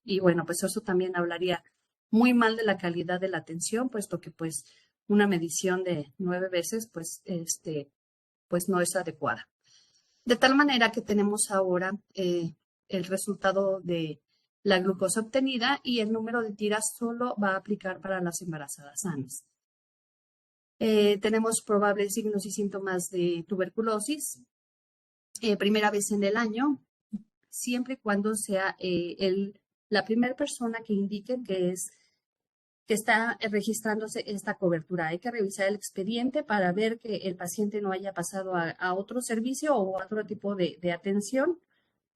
Y bueno, pues eso también hablaría muy mal de la calidad de la atención, puesto que pues una medición de 9 veces, pues, pues no es adecuada. De tal manera que tenemos ahora el resultado de la glucosa obtenida y el número de tiras solo va a aplicar para las embarazadas sanas. Tenemos probables signos y síntomas de tuberculosis, primera vez en el año, siempre y cuando sea la primera persona que indique que está registrándose esta cobertura. Hay que revisar el expediente para ver que el paciente no haya pasado a otro servicio o a otro tipo de atención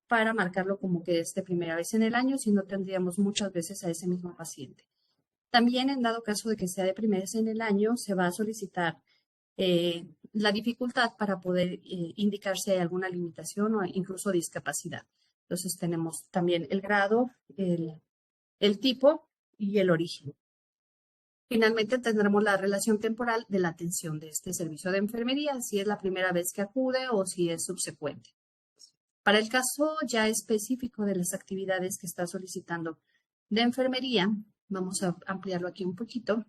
para marcarlo como que es de primera vez en el año, si no tendríamos muchas veces a ese mismo paciente. También en dado caso de que sea de primera vez en el año, se va a solicitar la dificultad para poder indicar si hay alguna limitación o incluso discapacidad. Entonces tenemos también el grado, el tipo y el origen. Finalmente tendremos la relación temporal de la atención de este servicio de enfermería, si es la primera vez que acude o si es subsecuente. Para el caso ya específico de las actividades que está solicitando de enfermería, vamos a ampliarlo aquí un poquito.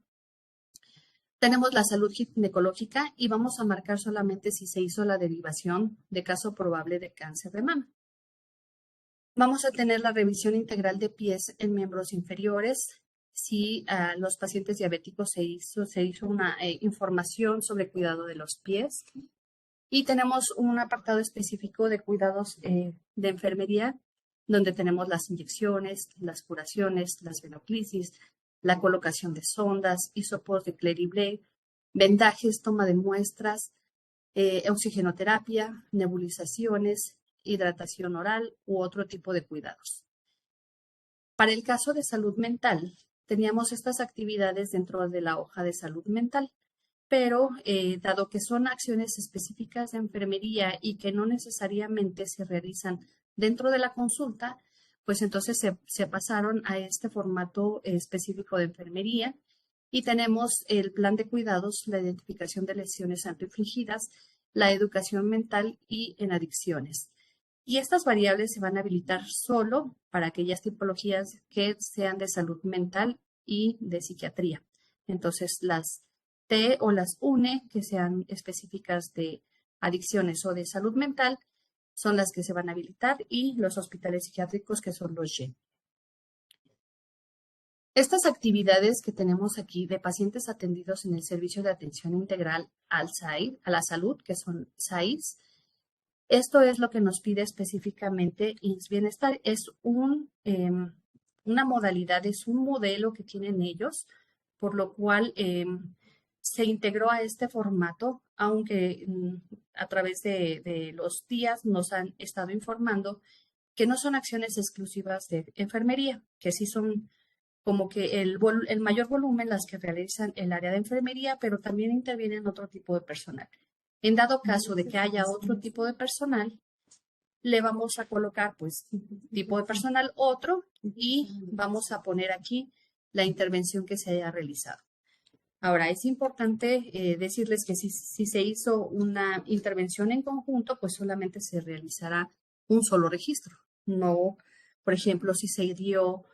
Tenemos la salud ginecológica y vamos a marcar solamente si se hizo la derivación de caso probable de cáncer de mama. Vamos a tener la revisión integral de pies en miembros inferiores. Si a los pacientes diabéticos se hizo una información sobre cuidado de los pies. Y tenemos un apartado específico de cuidados de enfermería, donde tenemos las inyecciones, las curaciones, las venoclisis, la colocación de sondas, hisopos de Cleribley, vendajes, toma de muestras, oxigenoterapia, nebulizaciones, hidratación oral u otro tipo de cuidados. Para el caso de salud mental, teníamos estas actividades dentro de la hoja de salud mental, pero dado que son acciones específicas de enfermería y que no necesariamente se realizan dentro de la consulta, pues entonces se pasaron a este formato específico de enfermería y tenemos el plan de cuidados, la identificación de lesiones autoinfligidas, la educación mental y en adicciones. Y estas variables se van a habilitar solo para aquellas tipologías que sean de salud mental y de psiquiatría. Entonces, las T o las UNE, que sean específicas de adicciones o de salud mental, son las que se van a habilitar y los hospitales psiquiátricos, que son los Y. Estas actividades que tenemos aquí de pacientes atendidos en el Servicio de Atención Integral al SAID, a la Salud, que son SAIDs, esto es lo que nos pide específicamente IMSS Bienestar. Es una modalidad, es un modelo que tienen ellos, por lo cual se integró a este formato, aunque a través de los días nos han estado informando que no son acciones exclusivas de enfermería, que sí son como que el mayor volumen las que realizan el área de enfermería, pero también intervienen otro tipo de personal. En dado caso de que haya otro tipo de personal, le vamos a colocar pues tipo de personal otro y vamos a poner aquí la intervención que se haya realizado. Ahora, es importante decirles que si se hizo una intervención en conjunto, pues solamente se realizará un solo registro. No, por ejemplo, si se dio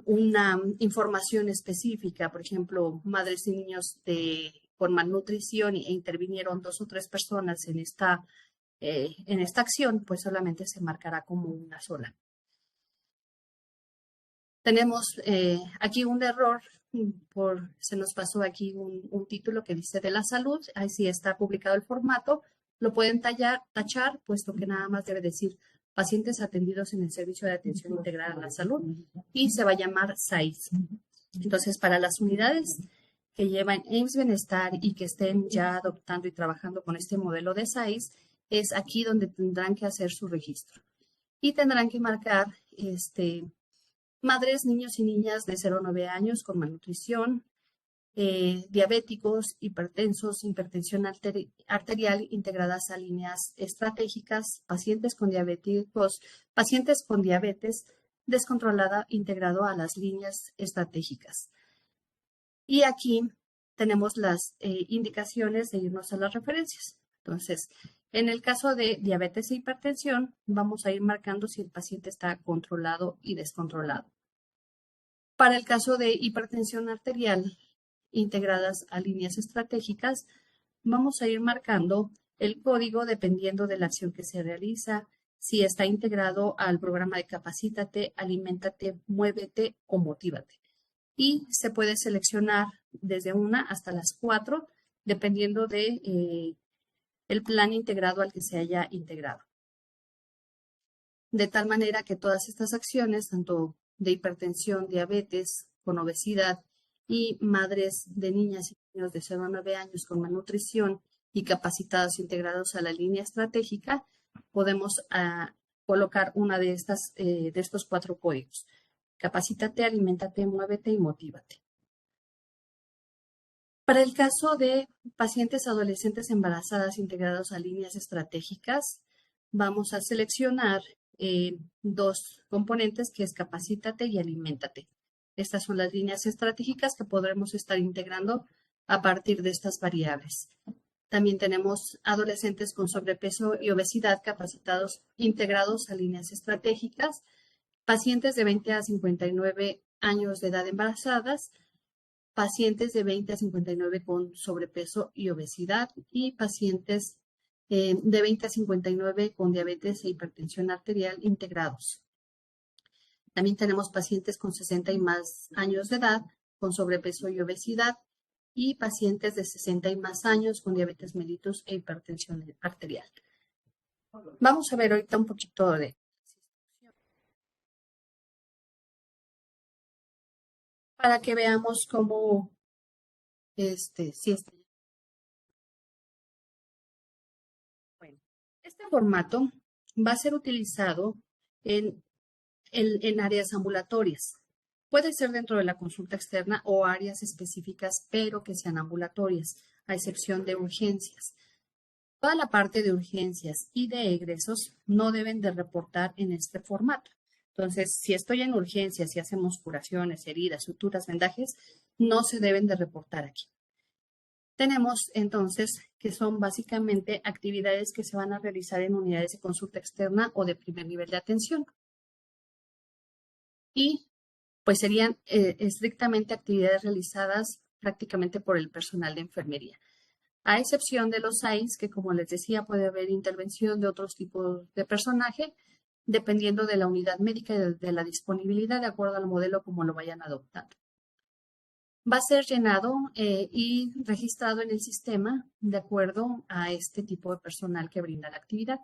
una información específica, por ejemplo, madres y niños con malnutrición e intervinieron 2 o 3 personas en esta acción, pues solamente se marcará como una sola. Tenemos aquí un error, se nos pasó aquí un título que dice de la salud, ahí sí está publicado el formato, lo pueden tachar, puesto que nada más debe decir pacientes atendidos en el Servicio de Atención Integral a la Salud y se va a llamar SAIS. Entonces, para las unidades que llevan IMSS Bienestar y que estén ya adoptando y trabajando con este modelo de SAIS, es aquí donde tendrán que hacer su registro. Y tendrán que marcar madres, niños y niñas de 0 a 9 años con malnutrición, diabéticos, hipertensos, hipertensión arterial integradas a líneas estratégicas, pacientes con diabetes descontrolada integrado a las líneas estratégicas. Y aquí tenemos las indicaciones de irnos a las referencias. Entonces, En el caso de diabetes e hipertensión, vamos a ir marcando si el paciente está controlado y descontrolado. Para el caso de hipertensión arterial integradas a líneas estratégicas, vamos a ir marcando el código dependiendo de la acción que se realiza, si está integrado al programa de Capacítate, Aliméntate, Muévete o Motívate. Y se puede seleccionar desde 1 hasta las 4, dependiendo de el plan integrado al que se haya integrado. De tal manera que todas estas acciones, tanto de hipertensión, diabetes, con obesidad y madres de niñas y niños de 0 a 9 años con malnutrición y capacitados integrados a la línea estratégica, podemos colocar una de estos 4 códigos. Capacítate, aliméntate, muévete y motívate. Para el caso de pacientes adolescentes embarazadas integrados a líneas estratégicas, vamos a seleccionar 2 componentes, que es Capacítate y Aliméntate. Estas son las líneas estratégicas que podremos estar integrando a partir de estas variables. También tenemos adolescentes con sobrepeso y obesidad capacitados integrados a líneas estratégicas, pacientes de 20 a 59 años de edad embarazadas, pacientes de 20 a 59 con sobrepeso y obesidad y pacientes de 20 a 59 con diabetes e hipertensión arterial integrados. También tenemos pacientes con 60 y más años de edad con sobrepeso y obesidad y pacientes de 60 y más años con diabetes mellitus e hipertensión arterial. Vamos a ver ahorita un poquito de para que veamos cómo Bueno, este formato va a ser utilizado en áreas ambulatorias. Puede ser dentro de la consulta externa o áreas específicas, pero que sean ambulatorias, a excepción de urgencias. Toda la parte de urgencias y de egresos no deben de reportar en este formato. Entonces, si estoy en urgencias y hacemos curaciones, heridas, suturas, vendajes, no se deben de reportar aquí. Tenemos entonces que son básicamente actividades que se van a realizar en unidades de consulta externa o de primer nivel de atención. Y pues serían estrictamente actividades realizadas prácticamente por el personal de enfermería. A excepción de los AIS, que como les decía, puede haber intervención de otros tipos de personaje, dependiendo de la unidad médica y de la disponibilidad, de acuerdo al modelo como lo vayan adoptando. Va a ser llenado y registrado en el sistema de acuerdo a este tipo de personal que brinda la actividad.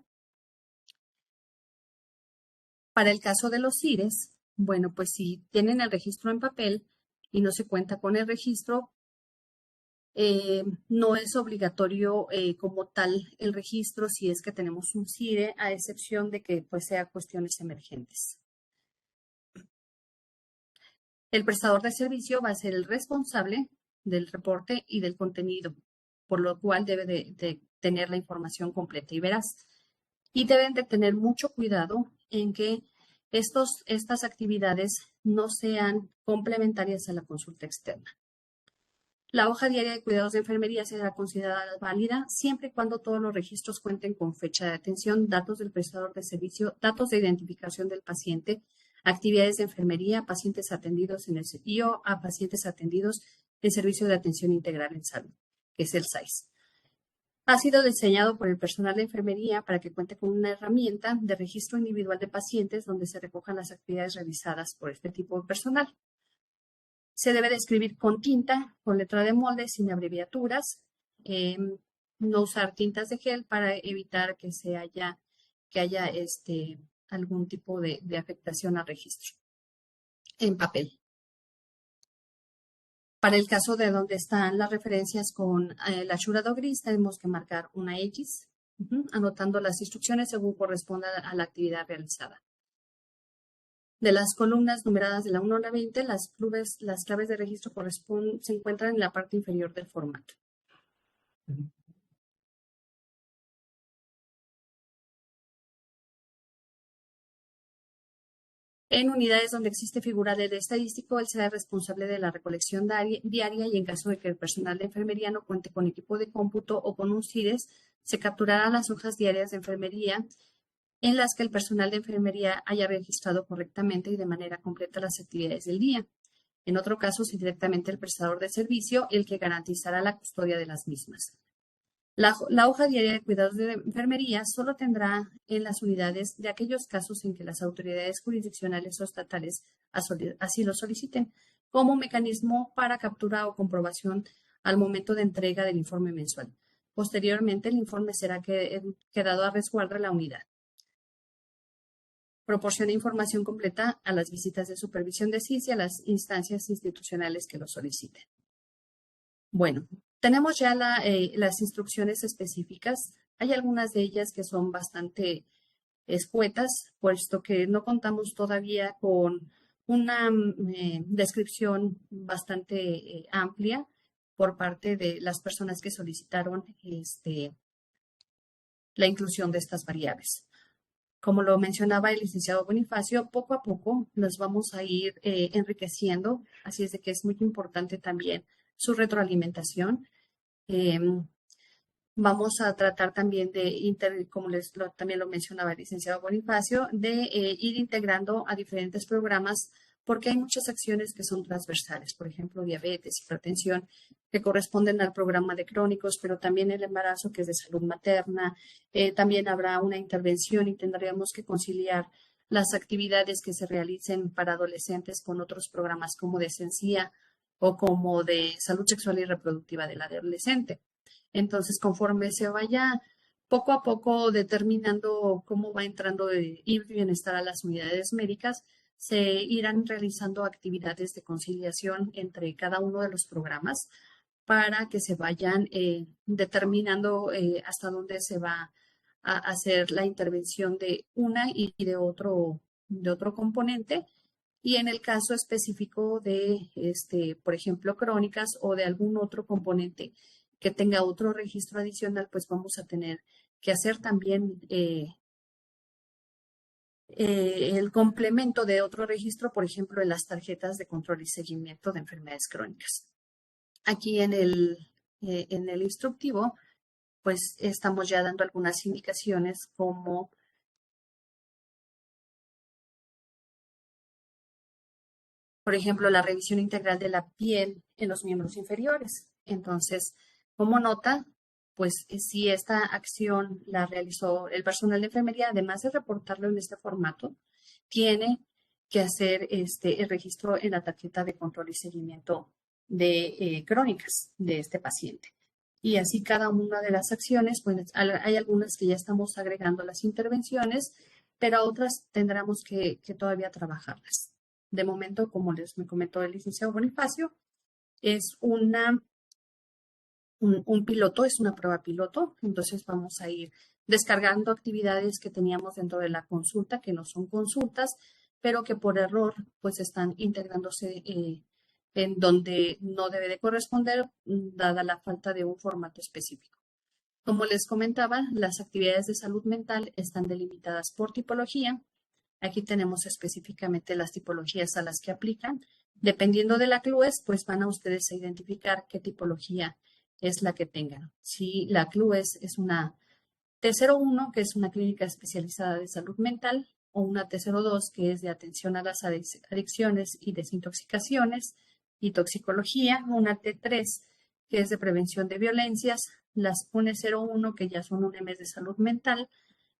Para el caso de los CIRES, bueno, pues si tienen el registro en papel y no se cuenta con el registro, no es obligatorio como tal el registro si es que tenemos un CIRE, a excepción de que pues sea cuestiones emergentes. El prestador de servicio va a ser el responsable del reporte y del contenido, por lo cual debe de tener la información completa y veraz. Y deben de tener mucho cuidado en que estas actividades no sean complementarias a la consulta externa. La hoja diaria de cuidados de enfermería será considerada válida siempre y cuando todos los registros cuenten con fecha de atención, datos del prestador de servicio, datos de identificación del paciente, actividades de enfermería, pacientes atendidos en el o a pacientes atendidos en servicio de atención integral en salud, que es el SAIS. Ha sido diseñado por el personal de enfermería para que cuente con una herramienta de registro individual de pacientes donde se recojan las actividades realizadas por este tipo de personal. Se debe de escribir con tinta, con letra de molde, sin abreviaturas, no usar tintas de gel para evitar que haya algún tipo de afectación al registro en papel. Para el caso de donde están las referencias con el achurado gris, tenemos que marcar una X, anotando las instrucciones según corresponda a la actividad realizada. De las columnas numeradas de la 1 a la 20, las claves de registro se encuentran en la parte inferior del formato. En unidades donde existe figura del estadístico, él será el responsable de la recolección diaria y en caso de que el personal de enfermería no cuente con equipo de cómputo o con un CIRES, Se capturarán las hojas diarias de enfermería en las que el personal de enfermería haya registrado correctamente y de manera completa las actividades del día. En otro caso, es directamente el prestador de servicio el que garantizará la custodia de las mismas. La hoja diaria de cuidados de enfermería solo tendrá en las unidades de aquellos casos en que las autoridades jurisdiccionales o estatales así lo soliciten, como mecanismo para captura o comprobación al momento de entrega del informe mensual. Posteriormente, el informe será quedado a resguardo de la unidad. Proporciona información completa a las visitas de supervisión de SIS y a las instancias institucionales que lo soliciten. Bueno, tenemos ya las instrucciones específicas. Hay algunas de ellas que son bastante escuetas, puesto que no contamos todavía con una descripción bastante amplia por parte de las personas que solicitaron la inclusión de estas variables. Como lo mencionaba el licenciado Bonifacio, poco a poco las vamos a ir enriqueciendo, así es de que es muy importante también su retroalimentación. Vamos a tratar también como también lo mencionaba el licenciado Bonifacio, de ir integrando a diferentes programas porque hay muchas acciones que son transversales, por ejemplo, diabetes, hipertensión, que corresponden al programa de crónicos, pero también el embarazo, que es de salud materna. También habrá una intervención y tendríamos que conciliar las actividades que se realicen para adolescentes con otros programas como de Sencilla o como de salud sexual y reproductiva del adolescente. Entonces, conforme se vaya poco a poco determinando cómo va entrando el bienestar a las unidades médicas, se irán realizando actividades de conciliación entre cada uno de los programas para que se vayan determinando hasta dónde se va a hacer la intervención de una y de otro componente. Y en el caso específico de, por ejemplo, crónicas o de algún otro componente que tenga otro registro adicional, pues vamos a tener que hacer también el complemento de otro registro, por ejemplo, en las tarjetas de control y seguimiento de enfermedades crónicas. Aquí en el instructivo, pues estamos ya dando algunas indicaciones como por ejemplo, la revisión integral de la piel en los miembros inferiores. Entonces, como nota, pues si esta acción la realizó el personal de enfermería, además de reportarlo en este formato, tiene que hacer el registro en la tarjeta de control y seguimiento de crónicas de este paciente. Y así cada una de las acciones, pues hay algunas que ya estamos agregando las intervenciones, pero a otras tendremos que todavía trabajarlas. De momento, como me comentó el licenciado Bonifacio, es un piloto, es una prueba piloto, entonces vamos a ir descargando actividades que teníamos dentro de la consulta, que no son consultas, pero que por error pues están integrándose en donde no debe de corresponder, dada la falta de un formato específico. Como les comentaba, las actividades de salud mental están delimitadas por tipología. Aquí tenemos específicamente las tipologías a las que aplican. Dependiendo de la CLUES, pues van a ustedes a identificar qué tipología es la que tengan. Si la CLUES es una T01, que es una clínica especializada de salud mental, o una T02, que es de atención a las adicciones y desintoxicaciones y toxicología, una T3, que es de prevención de violencias, las UNE01, que ya son UNEMs de salud mental,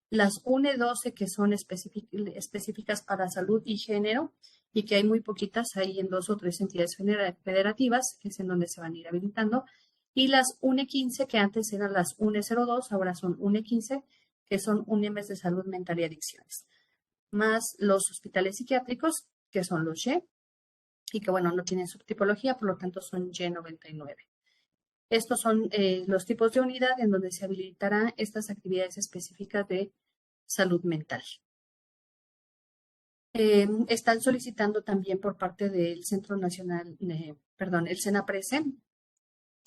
las UNE12, que son específicas para salud y género, y que hay muy poquitas, hay en 2 o 3 entidades federativas, que es en donde se van a ir habilitando, y las UNE15, que antes eran las UNE02, ahora son UNE15, que son UNEMs de salud mental y adicciones, más los hospitales psiquiátricos, que son los Y, y que bueno, no tienen subtipología, por lo tanto son Y99. Estos son los tipos de unidad en donde se habilitarán estas actividades específicas de salud mental. Están solicitando también por parte del Centro Nacional, el CENAPRESE,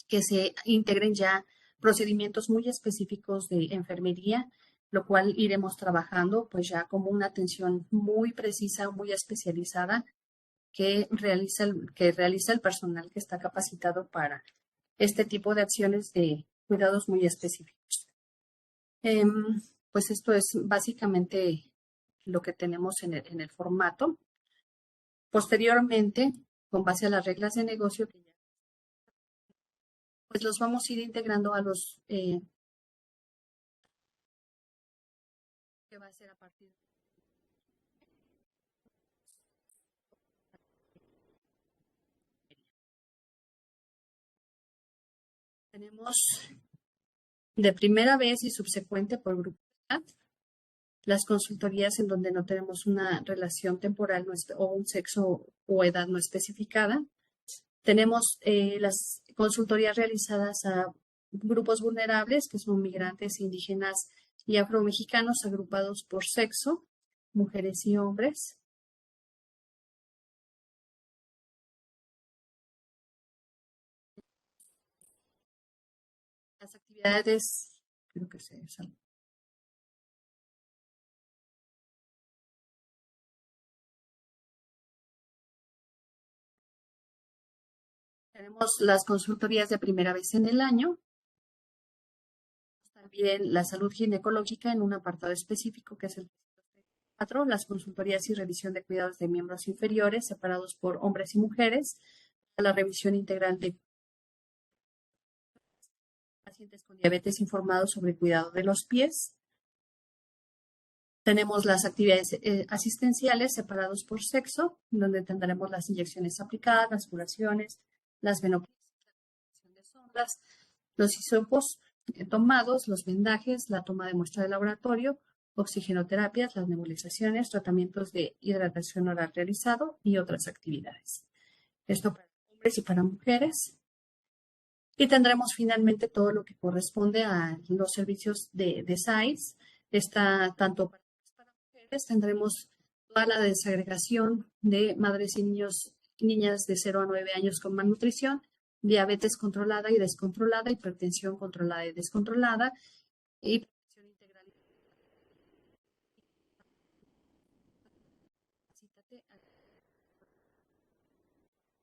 que se integren ya procedimientos muy específicos de enfermería, lo cual iremos trabajando pues ya como una atención muy precisa, muy especializada que realiza el personal que está capacitado para este tipo de acciones de cuidados muy específicos. Pues esto es básicamente lo que tenemos en el formato. Posteriormente, con base a las reglas de negocio, pues los vamos a ir integrando a los que va a ser a partir de tenemos de primera vez y subsecuente por grupo de edad, las consultorías en donde no tenemos una relación temporal o un sexo o edad no especificada. Tenemos las consultorías realizadas a grupos vulnerables, que son migrantes, indígenas y afromexicanos, agrupados por sexo, mujeres y hombres. Las actividades, creo que se salvo. Tenemos las consultorías de primera vez en el año, también la salud ginecológica en un apartado específico que es el 4, las consultorías y revisión de cuidados de miembros inferiores separados por hombres y mujeres, la revisión integral de pacientes con diabetes informados sobre cuidado de los pies. Tenemos las actividades asistenciales separados por sexo, donde tendremos las inyecciones aplicadas, las curaciones, las venoplasias, de sondas, los hisopos tomados, los vendajes, la toma de muestra de laboratorio, oxigenoterapias, las nebulizaciones, tratamientos de hidratación oral realizado y otras actividades. Esto para hombres y para mujeres. Y tendremos finalmente todo lo que corresponde a los servicios de SAIS. Está tanto para mujeres, tendremos toda la desagregación de madres y niñas de 0 a 9 años con malnutrición, diabetes controlada y descontrolada, hipertensión controlada y descontrolada, y prevención integral.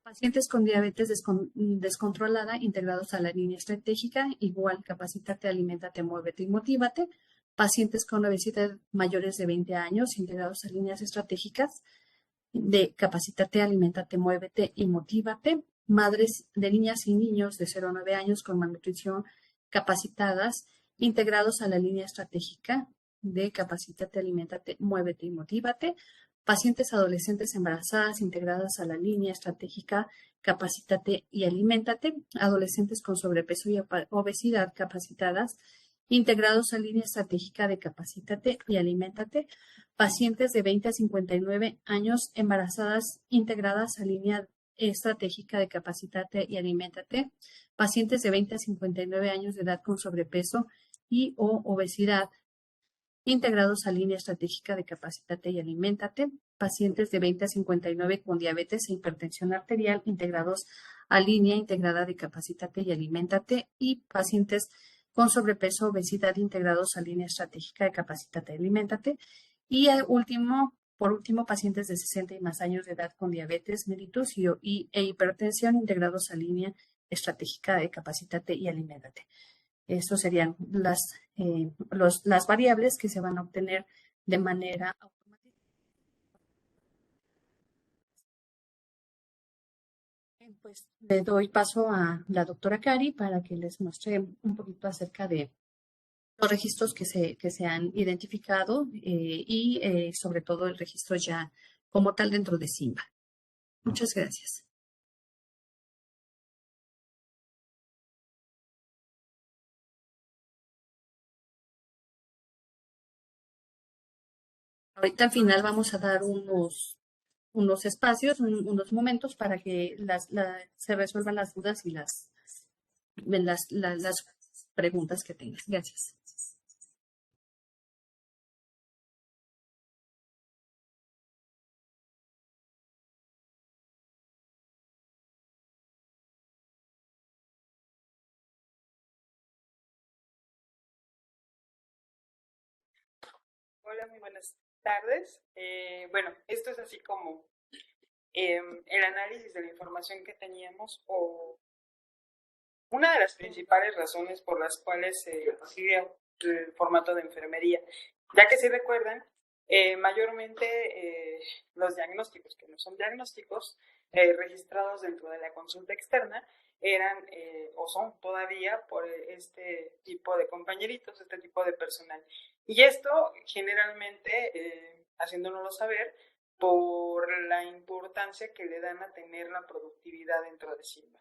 Pacientes con diabetes descontrolada integrados a la línea estratégica, igual capacítate, aliméntate, muévete y motívate. Pacientes con obesidad mayores de 20 años integrados a líneas estratégicas de capacítate, aliméntate, muévete y motívate. Madres de niñas y niños de 0 a 9 años con malnutrición capacitadas, integrados a la línea estratégica de capacítate, aliméntate, muévete y motívate. Pacientes adolescentes embarazadas integradas a la línea estratégica capacítate y aliméntate. Adolescentes con sobrepeso y obesidad capacitadas, integrados a línea estratégica de capacítate y aliméntate. Pacientes de 20 a 59 años embarazadas integradas a línea estratégica de capacítate y aliméntate. Pacientes de 20 a 59 años de edad con sobrepeso y o obesidad integrados a línea estratégica de capacítate y aliméntate. Pacientes de 20 a 59 con diabetes e hipertensión arterial integrados a línea integrada de capacítate y aliméntate. Y pacientes con sobrepeso, obesidad integrados a línea estratégica de capacítate y aliméntate. Y por último, pacientes de 60 y más años de edad con diabetes mellitus e hipertensión integrados a línea estratégica de capacítate y aliméntate. Estos serían las variables que se van a obtener de manera automática. Pues le doy paso a la doctora Cari para que les muestre un poquito acerca de los registros que se han identificado y sobre todo el registro ya como tal dentro de SIMBA. Muchas gracias. Ahorita al final vamos a dar unos espacios, unos momentos para que se resuelvan las dudas y las preguntas que tengas. Gracias. Hola, muy buenas tardes. Bueno, esto es así como el análisis de la información que teníamos o una de las principales razones por las cuales se decidió el formato de enfermería. Ya que si recuerdan, mayormente los diagnósticos, que no son diagnósticos, registrados dentro de la consulta externa, eran o son todavía por este tipo de compañeritos, este tipo de personal. Y esto generalmente, haciéndonoslo saber, por la importancia que le dan a tener la productividad dentro de Simba.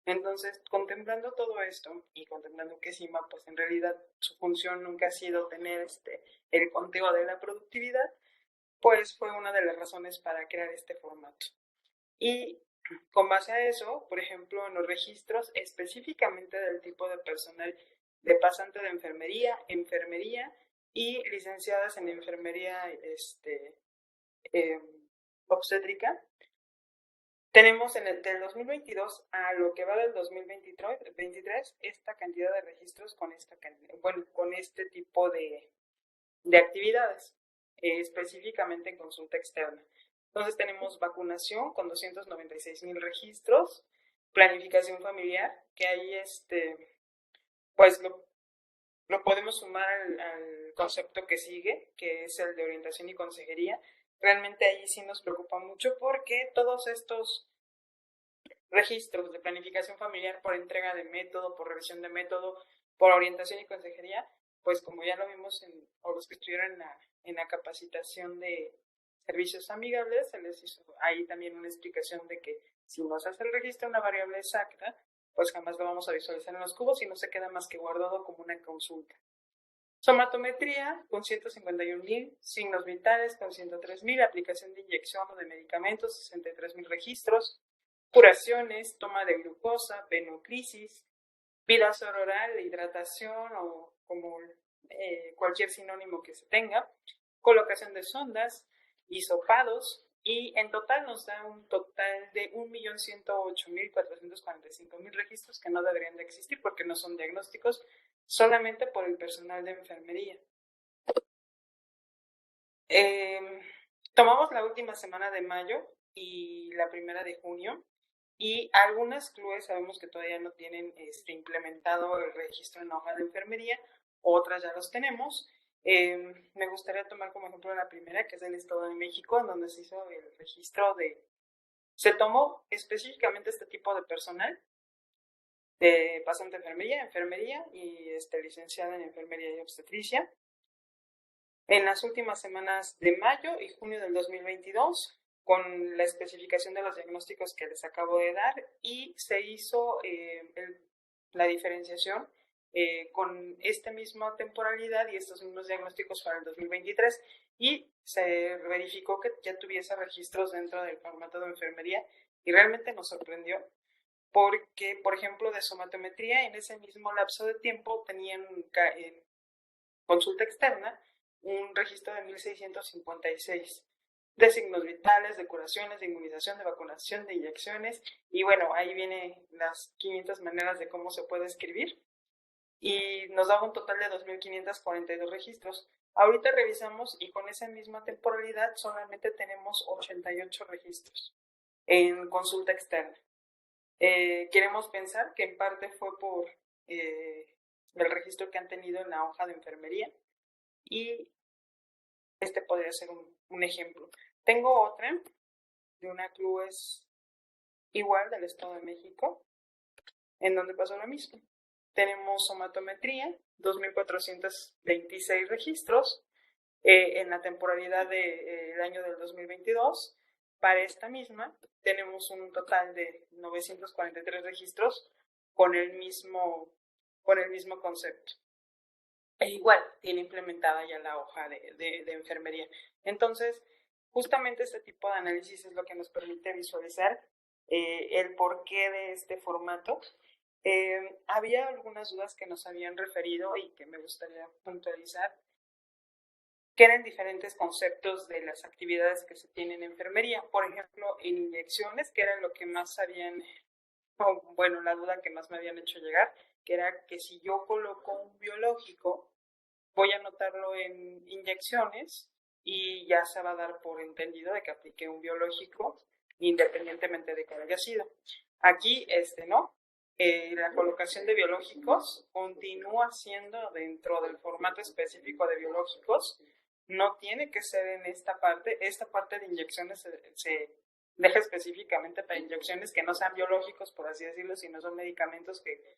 Entonces, contemplando todo esto y contemplando que Simba, pues en realidad su función nunca ha sido tener el conteo de la productividad, pues fue una de las razones para crear este formato. Y con base a eso, por ejemplo, en los registros específicamente del tipo de personal de pasante de enfermería, enfermería y licenciadas en enfermería obstétrica, tenemos del 2022 a lo que va del 2023 esta cantidad de registros con con este tipo de actividades, específicamente en consulta externa. Entonces tenemos vacunación con 296,000 registros, planificación familiar, que ahí pues lo podemos sumar al concepto que sigue, que es el de orientación y consejería. Realmente ahí sí nos preocupa mucho porque todos estos registros de planificación familiar por entrega de método, por revisión de método, por orientación y consejería, pues como ya lo vimos o los que estuvieron en la capacitación de servicios amigables, se les hizo ahí también una explicación de que si no se hace el registro una variable exacta, pues jamás lo vamos a visualizar en los cubos y no se queda más que guardado como una consulta. Somatometría con 151,000, signos vitales con 103,000, aplicación de inyección o de medicamentos, 63,000 registros, curaciones, toma de glucosa, venoclisis, vida oral, hidratación o como cualquier sinónimo que se tenga, colocación de sondas, hisopados, y en total nos da un total de 1,108,445,000 registros que no deberían de existir porque no son diagnósticos, solamente por el personal de enfermería. Tomamos la última semana de mayo y la primera de junio, y algunas clubes sabemos que todavía no tienen implementado el registro en la hoja de enfermería, otras ya los tenemos. Me gustaría tomar como ejemplo la primera, que es del Estado de México, en donde se hizo el registro se tomó específicamente este tipo de personal, de pasante de enfermería y licenciada en enfermería y obstetricia. En las últimas semanas de mayo y junio del 2022, con la especificación de los diagnósticos que les acabo de dar, y se hizo la diferenciación con esta misma temporalidad y estos mismos diagnósticos para el 2023, y se verificó que ya tuviese registros dentro del formato de enfermería, y realmente nos sorprendió porque, por ejemplo, de somatometría, en ese mismo lapso de tiempo tenían en consulta externa un registro de 1,656 de signos vitales, de curaciones, de inmunización, de vacunación, de inyecciones, y bueno, ahí vienen las 500 maneras de cómo se puede escribir, y nos da un total de 2,542 registros. Ahorita revisamos y con esa misma temporalidad solamente tenemos 88 registros en consulta externa. Queremos pensar que en parte fue por el registro que han tenido en la hoja de enfermería, y podría ser un ejemplo. Tengo otra de una club igual del Estado de México, en donde pasó lo mismo. Tenemos somatometría, 2,426 registros en la temporalidad del año del 2022. Para esta misma tenemos un total de 943 registros con el mismo concepto. E igual, tiene implementada ya la hoja de enfermería. Entonces, justamente este tipo de análisis es lo que nos permite visualizar el porqué de este formato. Había algunas dudas que nos habían referido y que me gustaría puntualizar, que eran diferentes conceptos de las actividades que se tienen en enfermería. Por ejemplo, en inyecciones, que era lo que más la duda que más me habían hecho llegar, que era que si yo coloco un biológico, voy a anotarlo en inyecciones y ya se va a dar por entendido de que apliqué un biológico independientemente de que haya sido. Aquí, no. la colocación de biológicos continúa siendo dentro del formato específico de biológicos, no tiene que ser en esta parte de inyecciones se deja específicamente para inyecciones que no sean biológicos, por así decirlo, sino son medicamentos que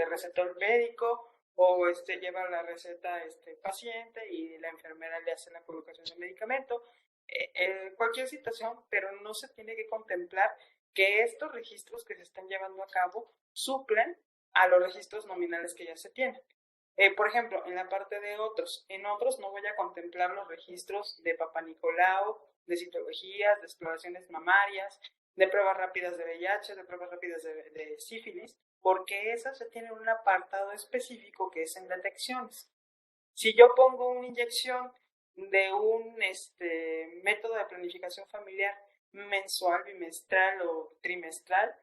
recetó el médico o lleva la receta paciente y la enfermera le hace la colocación del medicamento. Cualquier situación, pero no se tiene que contemplar que estos registros que se están llevando a cabo suplen a los registros nominales que ya se tienen. Por ejemplo, en la parte de otros, en otros no voy a contemplar los registros de Papa Nicolau, de citologías, de exploraciones mamarias, de pruebas rápidas de VIH, de pruebas rápidas de sífilis, porque esas ya tienen un apartado específico que es en detecciones. Si yo pongo una inyección de un método de planificación familiar mensual, bimestral o trimestral,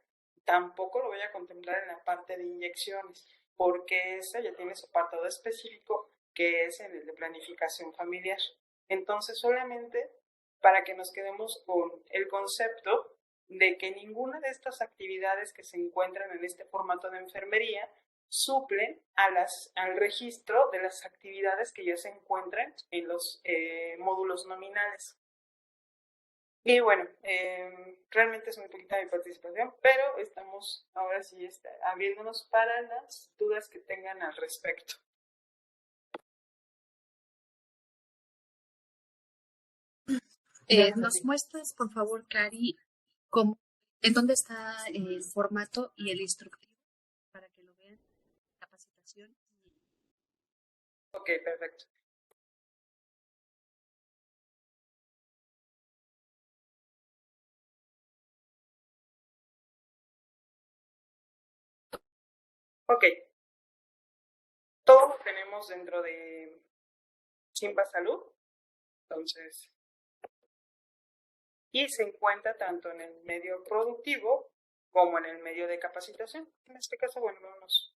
tampoco lo voy a contemplar en la parte de inyecciones, porque esa ya tiene su apartado específico que es en el de planificación familiar. Entonces, solamente para que nos quedemos con el concepto de que ninguna de estas actividades que se encuentran en este formato de enfermería suplen al registro de las actividades que ya se encuentran en los módulos nominales. Y bueno, realmente es muy poquita mi participación, pero estamos ahora sí abriéndonos para las dudas que tengan al respecto. ¿Nos muestras, por favor, Cari, en dónde está el formato y el instructivo para que lo vean? Capacitación. Ok, perfecto. Ok, todo lo tenemos dentro de Simba Salud, entonces, y se encuentra tanto en el medio productivo como en el medio de capacitación. En este caso, bueno, vamos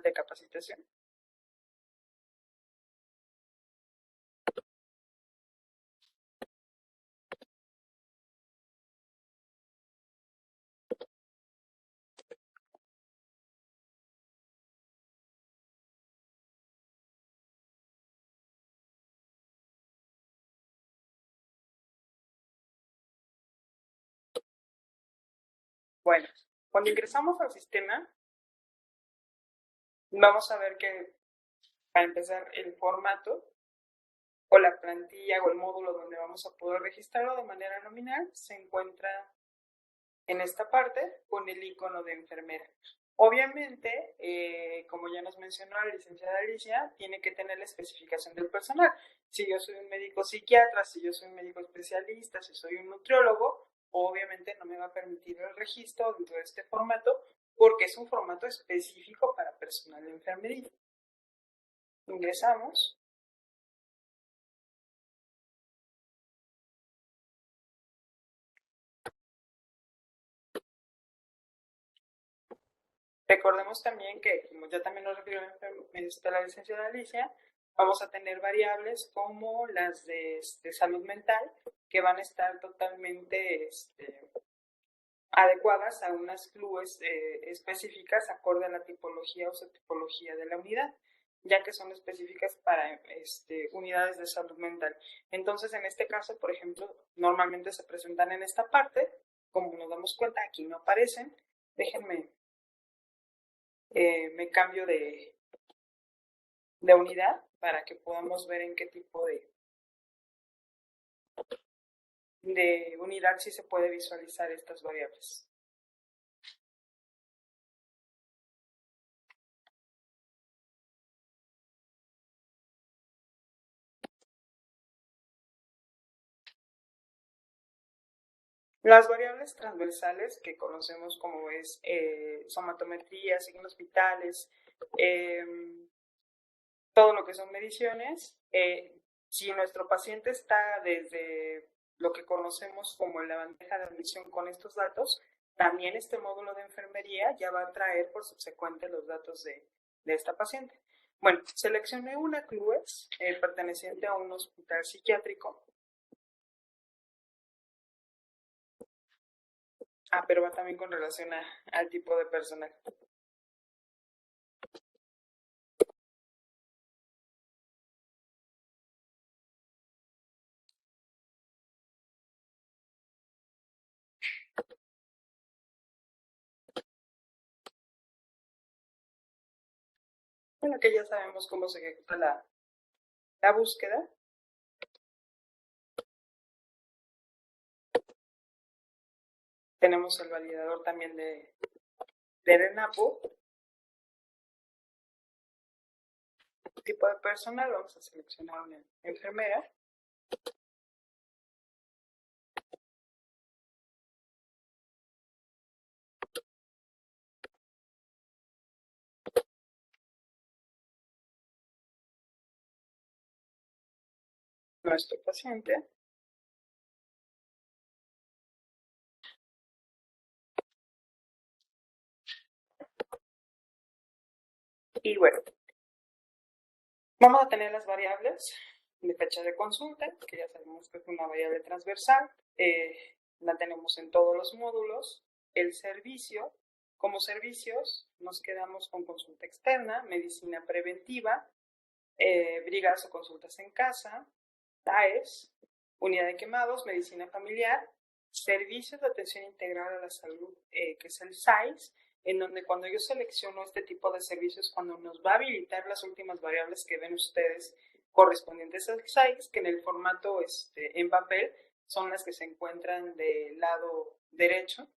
de capacitación. Bueno, cuando ingresamos al sistema, vamos a ver que, para empezar, el formato o la plantilla o el módulo donde vamos a poder registrarlo de manera nominal se encuentra en esta parte con el icono de enfermera. Obviamente, como ya nos mencionó la licenciada Alicia, tiene que tener la especificación del personal. Si yo soy un médico psiquiatra, si yo soy un médico especialista, si soy un nutriólogo, obviamente no me va a permitir el registro dentro de este formato porque es un formato específico para personal de enfermería. Ingresamos. Recordemos también que, como ya también nos refirió la licenciada Alicia, vamos a tener variables como las de salud mental que van a estar totalmente adecuadas a unas clues específicas acorde a la tipología o subtipología de la unidad, ya que son específicas para unidades de salud mental. Entonces, en este caso, por ejemplo, normalmente se presentan en esta parte, como nos damos cuenta, aquí no aparecen. Déjenme me cambio de unidad para que podamos ver en qué tipo de unidad sí se puede visualizar estas variables. Las variables transversales que conocemos como es somatometría, signos vitales, todo lo que son mediciones, si nuestro paciente está desde lo que conocemos como la bandeja de admisión con estos datos, también este módulo de enfermería ya va a traer por subsecuente los datos de esta paciente. Bueno, seleccioné una CLUES perteneciente a un hospital psiquiátrico. pero va también con relación al tipo de personaje. Bueno, que ya sabemos cómo se ejecuta la búsqueda. Tenemos el validador también de RENAPO. Tipo de personal, vamos a seleccionar una enfermera. Nuestro paciente. Y bueno, vamos a tener las variables de fecha de consulta, que ya sabemos que es una variable transversal. La tenemos en todos los módulos. El servicio, como servicios, nos quedamos con consulta externa, medicina preventiva, brigadas o consultas en casa, TAES, unidad de quemados, medicina familiar, servicios de atención integral a la salud, que es el SAIS, en donde cuando yo selecciono este tipo de servicios, cuando nos va a habilitar las últimas variables que ven ustedes correspondientes al SAIS, que en el formato en papel son las que se encuentran del lado derecho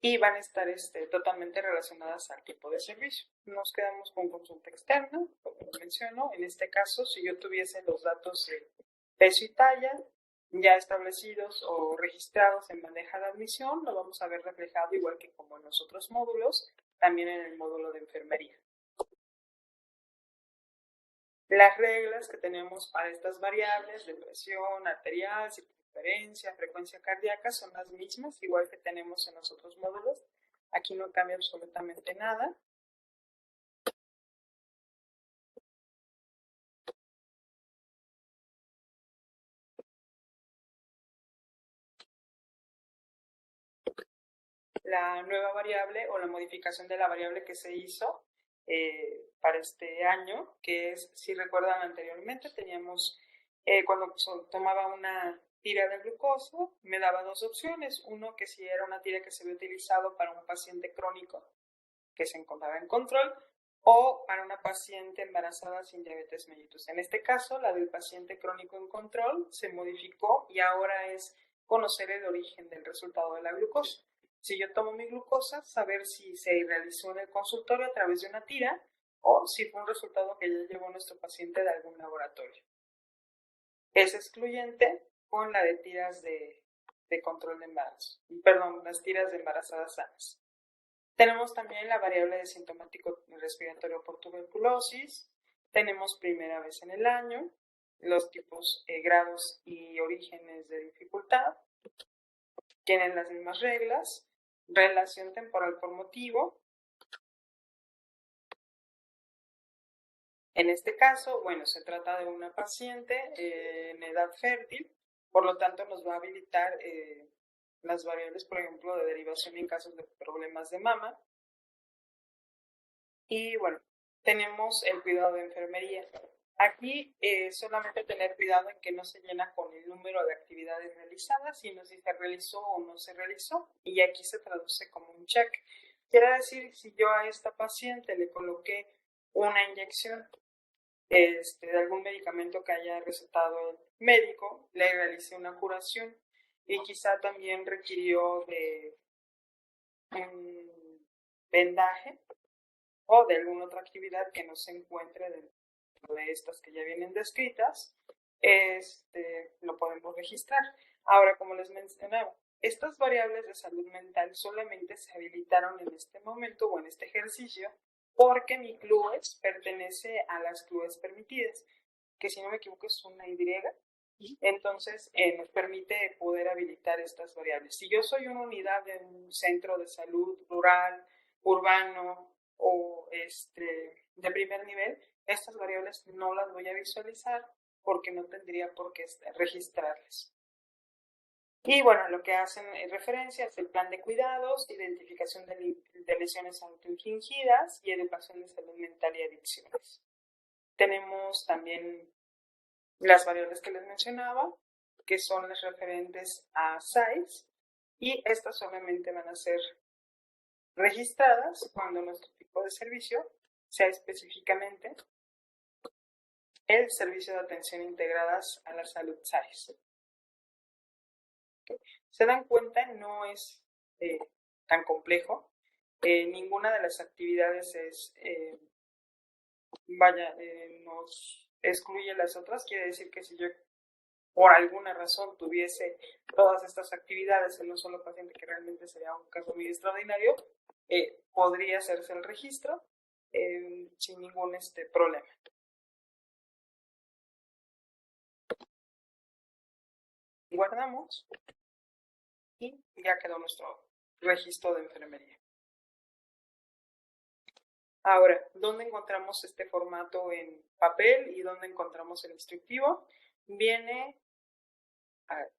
y van a estar totalmente relacionadas al tipo de servicio. Nos quedamos con consulta externa, como menciono. En este caso, si yo tuviese los datos de peso y talla ya establecidos o registrados en bandeja de admisión, lo vamos a ver reflejado igual que como en los otros módulos, también en el módulo de enfermería. Las reglas que tenemos para estas variables de presión arterial, circunferencia, frecuencia cardíaca son las mismas, igual que tenemos en los otros módulos. Aquí no cambia absolutamente nada. La nueva variable o la modificación de la variable que se hizo para este año, que es, si recuerdan anteriormente, teníamos, cuando tomaba una tira de glucosa, me daba dos opciones. Uno, que si era una tira que se había utilizado para un paciente crónico que se encontraba en control, o para una paciente embarazada sin diabetes mellitus. En este caso, la del paciente crónico en control se modificó y ahora es conocer el origen del resultado de la glucosa. Si yo tomo mi glucosa, saber si se realizó en el consultorio a través de una tira o si fue un resultado que ya llevó nuestro paciente de algún laboratorio. Es excluyente con la de tiras de control de embarazo, perdón, las tiras de embarazadas sanas. Tenemos también la variable de sintomático respiratorio por tuberculosis. Tenemos primera vez en el año, los tipos, grados y orígenes de dificultad. Tienen las mismas reglas. Relación temporal por motivo. En este caso, bueno, se trata de una paciente en edad fértil, por lo tanto nos va a habilitar las variables, por ejemplo, de derivación en casos de problemas de mama. Y bueno, tenemos el cuidado de enfermería. Aquí solamente tener cuidado en que no se llena con el número de actividades realizadas, sino si se realizó o no se realizó. Y aquí se traduce como un check. Quiere decir, si yo a esta paciente le coloqué una inyección de algún medicamento que haya recetado el médico, le realicé una curación y quizá también requirió de un vendaje o de alguna otra actividad que no se encuentre dentro de estas que ya vienen descritas, lo podemos registrar. Ahora, como les mencionaba, estas variables de salud mental solamente se habilitaron en este momento o en este ejercicio porque mi CLUES pertenece a las CLUES permitidas, que si no me equivoco es una Y. Entonces, nos permite poder habilitar estas variables. Si yo soy una unidad de un centro de salud rural, urbano o de primer nivel, estas variables no las voy a visualizar porque no tendría por qué registrarlas. Y bueno, lo que hacen referencia es el plan de cuidados, identificación de lesiones autoinfligidas y educación de salud mental y adicciones. Tenemos también las variables que les mencionaba, que son las referentes a SAIS, y estas solamente van a ser registradas cuando nuestro tipo de servicio sea específicamente el servicio de atención integradas a la salud SAIS. Se dan cuenta, no es tan complejo. Ninguna de las actividades nos excluye las otras. Quiere decir que si yo por alguna razón tuviese todas estas actividades en un solo paciente, que realmente sería un caso muy extraordinario, podría hacerse el registro sin ningún problema. Guardamos y ya quedó nuestro registro de enfermería. Ahora, ¿dónde encontramos este formato en papel y dónde encontramos el instructivo? Viene, a ver,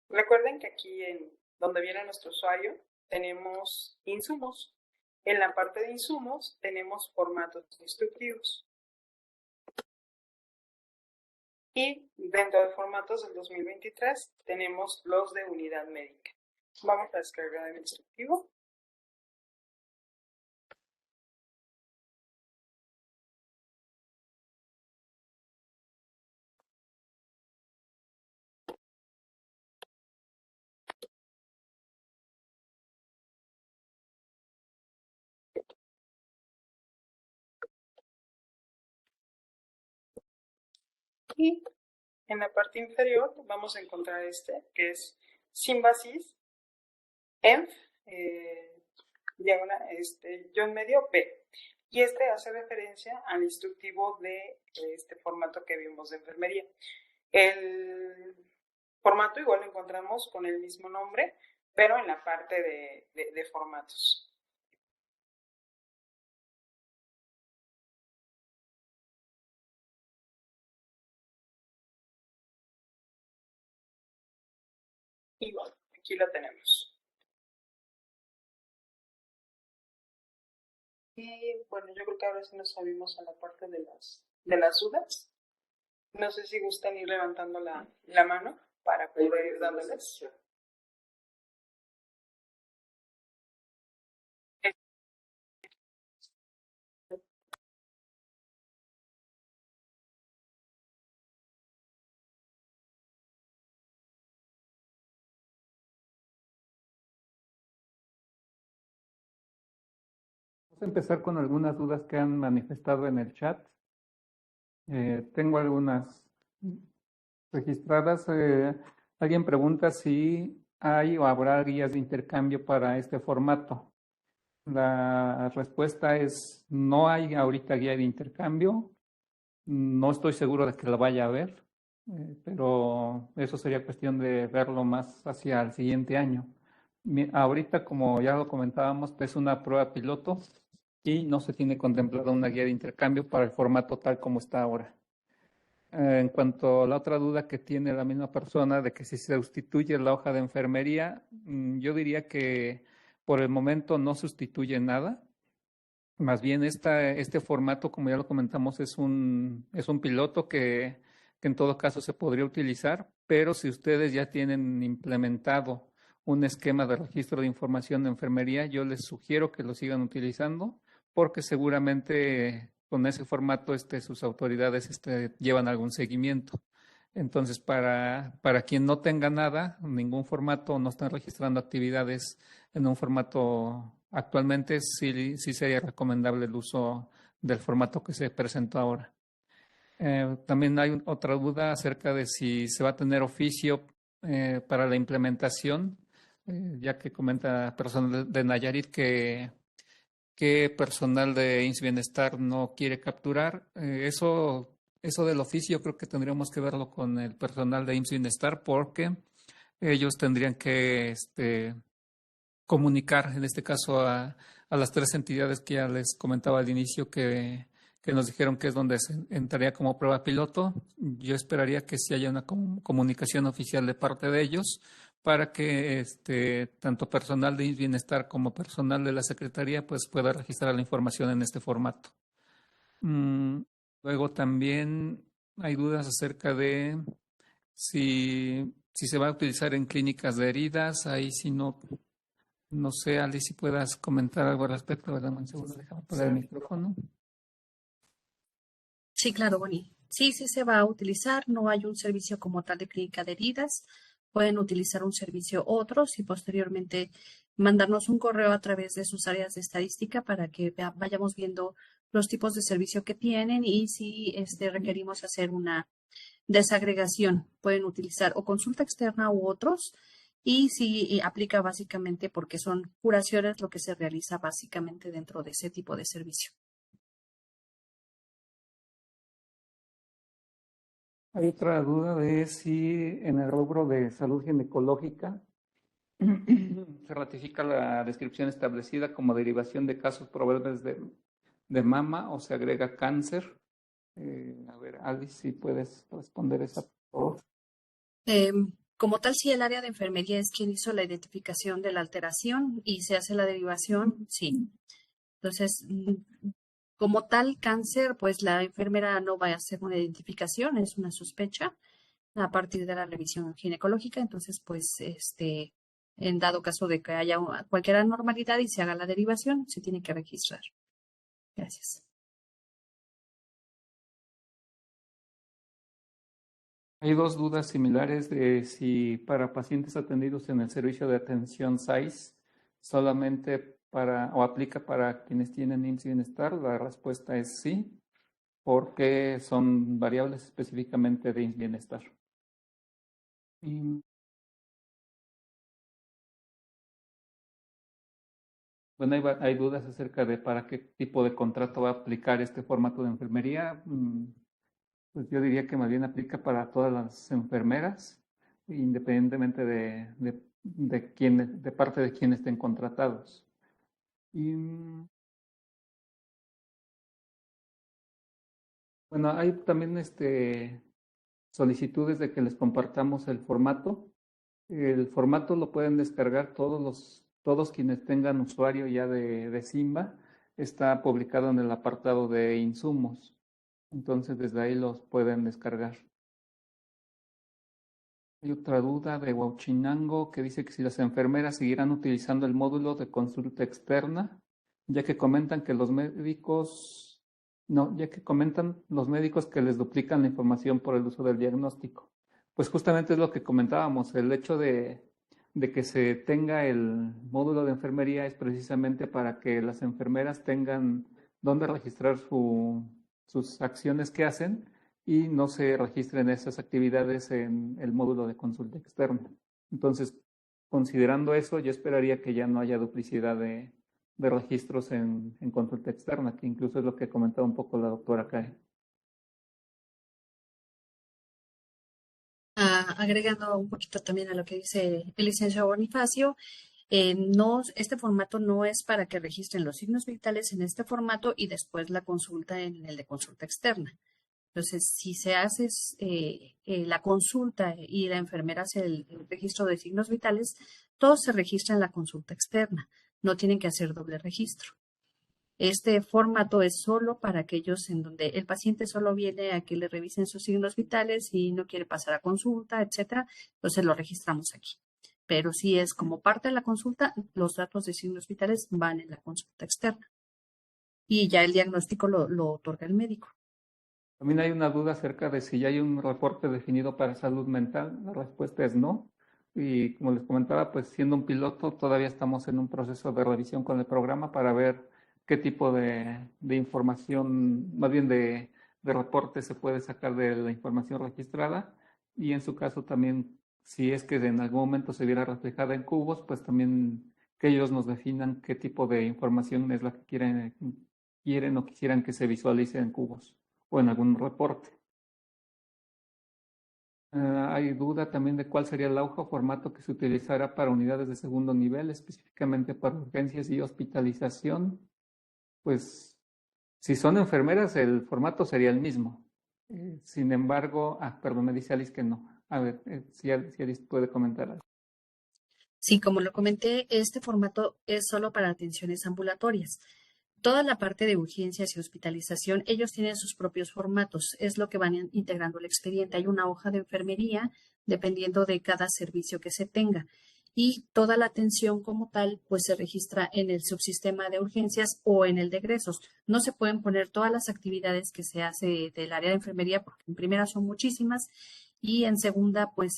recuerden que aquí donde viene nuestro usuario tenemos insumos. En la parte de insumos tenemos formatos instructivos. Y dentro de formatos del 2023 tenemos los de unidad médica. Vamos a descargar el instructivo. Y en la parte inferior vamos a encontrar que es Simbasis ENF John medio P. Y hace referencia al instructivo de este formato que vimos de enfermería. El formato igual lo encontramos con el mismo nombre, pero en la parte de formatos. Y bueno, aquí lo tenemos. Y bueno, yo creo que ahora sí nos salimos a la parte de las dudas. No sé si gustan ir levantando la mano para poder ir dándoles. Vamos a empezar con algunas dudas que han manifestado en el chat. Tengo algunas registradas. Alguien pregunta si hay o habrá guías de intercambio para este formato. La respuesta es no hay ahorita guía de intercambio. No estoy seguro de que lo vaya a haber, pero eso sería cuestión de verlo más hacia el siguiente año. Ahorita, como ya lo comentábamos, es una prueba piloto y no se tiene contemplada una guía de intercambio para el formato tal como está ahora. En cuanto a la otra duda que tiene la misma persona de que si se sustituye la hoja de enfermería, yo diría que por el momento no sustituye nada. Más bien este formato, como ya lo comentamos, es un piloto que en todo caso se podría utilizar, pero si ustedes ya tienen implementado un esquema de registro de información de enfermería, yo les sugiero que lo sigan utilizando porque seguramente con ese formato sus autoridades llevan algún seguimiento. Entonces, para quien no tenga nada, ningún formato, no están registrando actividades en un formato actualmente, sí sería recomendable el uso del formato que se presentó ahora. También hay otra duda acerca de si se va a tener oficio para la implementación, ya que comenta personal de Nayarit que personal de IMSS Bienestar no quiere capturar. Eso del oficio creo que tendríamos que verlo con el personal de IMSS Bienestar porque ellos tendrían que comunicar, en este caso, a las tres entidades que ya les comentaba al inicio que que nos dijeron que es donde se entraría como prueba piloto. Yo esperaría que sí haya una comunicación oficial de parte de ellos para que tanto personal de bienestar como personal de la Secretaría pues pueda registrar la información en este formato. Luego también hay dudas acerca de si se va a utilizar en clínicas de heridas. Ahí sí no sé, Alice, si puedas comentar algo al respecto, ¿verdad? Un segundo, déjame poner el micrófono. Sí, claro, Bonnie. Sí, sí se va a utilizar. No hay un servicio como tal de clínica de heridas. Pueden utilizar un servicio otros y posteriormente mandarnos un correo a través de sus áreas de estadística para que vayamos viendo los tipos de servicio que tienen y si requerimos hacer una desagregación. Pueden utilizar o consulta externa u otros y si aplica básicamente porque son curaciones lo que se realiza básicamente dentro de ese tipo de servicio. Hay otra duda de si en el rubro de salud ginecológica se ratifica la descripción establecida como derivación de casos probables de mama o se agrega cáncer. A ver, Alice, si puedes responder esa, por favor. Como tal, si el área de enfermería es quien hizo la identificación de la alteración y se hace la derivación, sí. Entonces, como tal cáncer, pues la enfermera no va a hacer una identificación, es una sospecha a partir de la revisión ginecológica. Entonces, pues, en dado caso de que haya cualquier anormalidad y se haga la derivación, se tiene que registrar. Gracias. Hay dos dudas similares de si para pacientes atendidos en el servicio de atención SAIS solamente o aplica para quienes tienen IMSS Bienestar. La respuesta es sí, porque son variables específicamente de IMSS Bienestar. Bueno, hay dudas acerca de para qué tipo de contrato va a aplicar este formato de enfermería. Pues yo diría que más bien aplica para todas las enfermeras, independientemente de parte de quién estén contratados. Y bueno, hay también solicitudes de que les compartamos el formato. El formato lo pueden descargar todos quienes tengan usuario ya de Simba. Está publicado en el apartado de insumos. Entonces desde ahí los pueden descargar. Hay otra duda de Huachinango que dice que si las enfermeras seguirán utilizando el módulo de consulta externa, ya que comentan los médicos que les duplican la información por el uso del diagnóstico. Pues justamente es lo que comentábamos, el hecho de que se tenga el módulo de enfermería es precisamente para que las enfermeras tengan dónde registrar sus acciones que hacen y no se registren esas actividades en el módulo de consulta externa. Entonces, considerando eso, yo esperaría que ya no haya duplicidad de registros en consulta externa, que incluso es lo que comentaba un poco la doctora Karen. Agregando un poquito también a lo que dice el licenciado Bonifacio, este formato no es para que registren los signos vitales en este formato y después la consulta en el de consulta externa. Entonces, si se hace la consulta y la enfermera hace el registro de signos vitales, todo se registra en la consulta externa. No tienen que hacer doble registro. Este formato es solo para aquellos en donde el paciente solo viene a que le revisen sus signos vitales y no quiere pasar a consulta, etcétera. Entonces lo registramos aquí. Pero si es como parte de la consulta, los datos de signos vitales van en la consulta externa. Y ya el diagnóstico lo otorga el médico. También hay una duda acerca de si ya hay un reporte definido para salud mental. La respuesta es no. Y como les comentaba, pues siendo un piloto, todavía estamos en un proceso de revisión con el programa para ver qué tipo de información, más bien de reporte se puede sacar de la información registrada. Y en su caso también, si es que en algún momento se viera reflejada en cubos, pues también que ellos nos definan qué tipo de información es la que quieren o quisieran que se visualice en cubos o en algún reporte. Hay duda también de cuál sería el auge o formato que se utilizará para unidades de segundo nivel, específicamente para urgencias y hospitalización. Pues Si son enfermeras, el formato sería el mismo. Sin embargo, perdón, me dice Alice que no. A ver, si Alice puede comentar algo. Sí, como lo comenté, este formato es solo para atenciones ambulatorias. Toda la parte de urgencias y hospitalización, ellos tienen sus propios formatos, es lo que van integrando el expediente. Hay una hoja de enfermería dependiendo de cada servicio que se tenga. Y toda la atención como tal, pues se registra en el subsistema de urgencias o en el de egresos. No se pueden poner todas las actividades que se hace del área de enfermería, porque en primera son muchísimas y en segunda, pues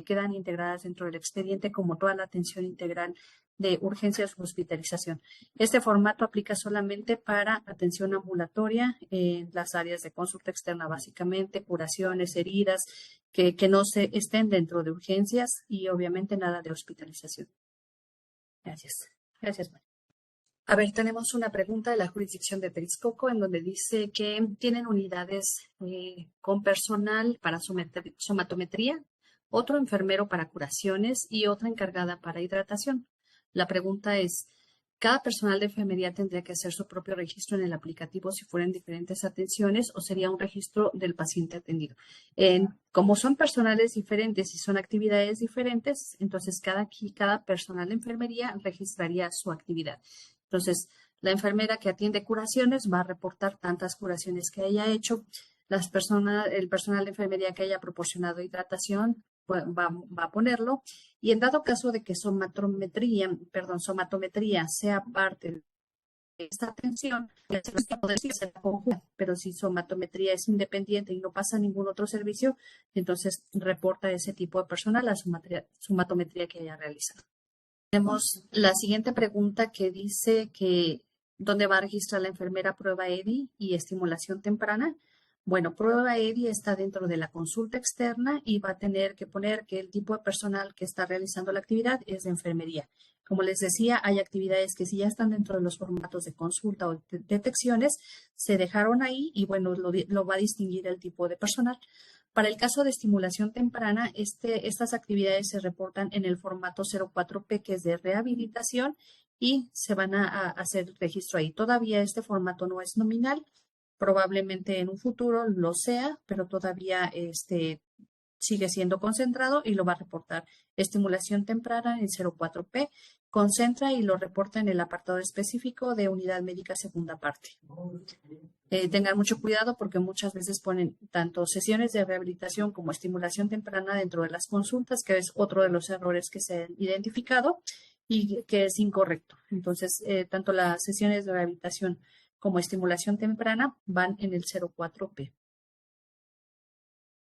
quedan integradas dentro del expediente como toda la atención integral de urgencias o hospitalización. Este formato aplica solamente para atención ambulatoria en las áreas de consulta externa, básicamente, curaciones, heridas, que no se estén dentro de urgencias y obviamente nada de hospitalización. Gracias. Gracias, María. A ver, tenemos una pregunta de la jurisdicción de Texcoco en donde dice que tienen unidades con personal para somatometría, otro enfermero para curaciones y otra encargada para hidratación. La pregunta es, ¿cada personal de enfermería tendría que hacer su propio registro en el aplicativo si fueran diferentes atenciones o sería un registro del paciente atendido? Como son personales diferentes y son actividades diferentes, entonces cada personal de enfermería registraría su actividad. Entonces, la enfermera que atiende curaciones va a reportar tantas curaciones que haya hecho. El personal de enfermería que haya proporcionado hidratación va a ponerlo. Y en dado caso de que somatometría sea parte de esta atención, pero si somatometría es independiente y no pasa ningún otro servicio, entonces reporta ese tipo de personal la somatometría que haya realizado. Tenemos la siguiente pregunta que dice que ¿dónde va a registrar la enfermera prueba EDI y estimulación temprana? Bueno, prueba EDI está dentro de la consulta externa y va a tener que poner que el tipo de personal que está realizando la actividad es de enfermería. Como les decía, hay actividades que si ya están dentro de los formatos de consulta o de detecciones, se dejaron ahí y bueno, lo va a distinguir el tipo de personal. Para el caso de estimulación temprana, estas actividades se reportan en el formato 04P, que es de rehabilitación, y se van a hacer registro ahí. Todavía este formato no es nominal, probablemente en un futuro lo sea, pero todavía sigue siendo concentrado y lo va a reportar. Estimulación temprana en 04P, concentra y lo reporta en el apartado específico de unidad médica segunda parte. Tengan mucho cuidado porque muchas veces ponen tanto sesiones de rehabilitación como estimulación temprana dentro de las consultas, que es otro de los errores que se han identificado y que es incorrecto. Entonces, tanto las sesiones de rehabilitación como estimulación temprana van en el 04P.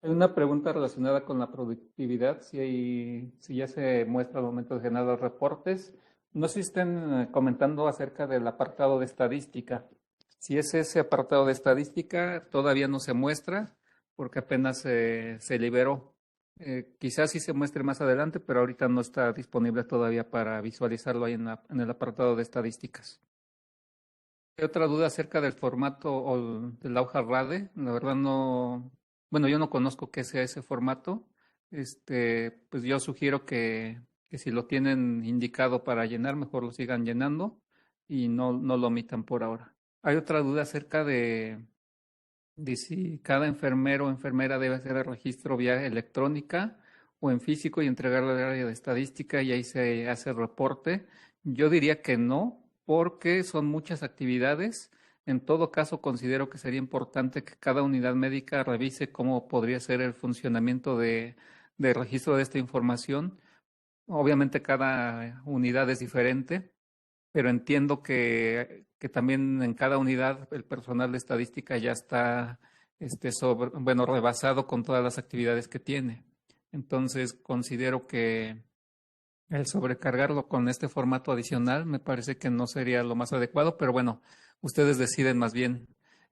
Hay una pregunta relacionada con la productividad, si ya se muestra al momento de generar los reportes. No sé si estén comentando acerca del apartado de estadística. Si es ese apartado de estadística, todavía no se muestra porque apenas se liberó. Quizás sí se muestre más adelante, pero ahorita no está disponible todavía para visualizarlo ahí en el apartado de estadísticas. ¿Hay otra duda acerca del formato o de la hoja RADE? La verdad no, bueno, yo no conozco qué sea ese formato. Pues yo sugiero que si lo tienen indicado para llenar, mejor lo sigan llenando y no lo omitan por ahora. Hay otra duda acerca de si cada enfermero o enfermera debe hacer el registro vía electrónica o en físico y entregarlo al área de estadística y ahí se hace el reporte. Yo diría que no, porque son muchas actividades. En todo caso, considero que sería importante que cada unidad médica revise cómo podría ser el funcionamiento de registro de esta información. Obviamente cada unidad es diferente, pero entiendo que también en cada unidad el personal de estadística ya está rebasado con todas las actividades que tiene. Entonces, considero que el sobrecargarlo con este formato adicional me parece que no sería lo más adecuado, pero bueno, ustedes deciden más bien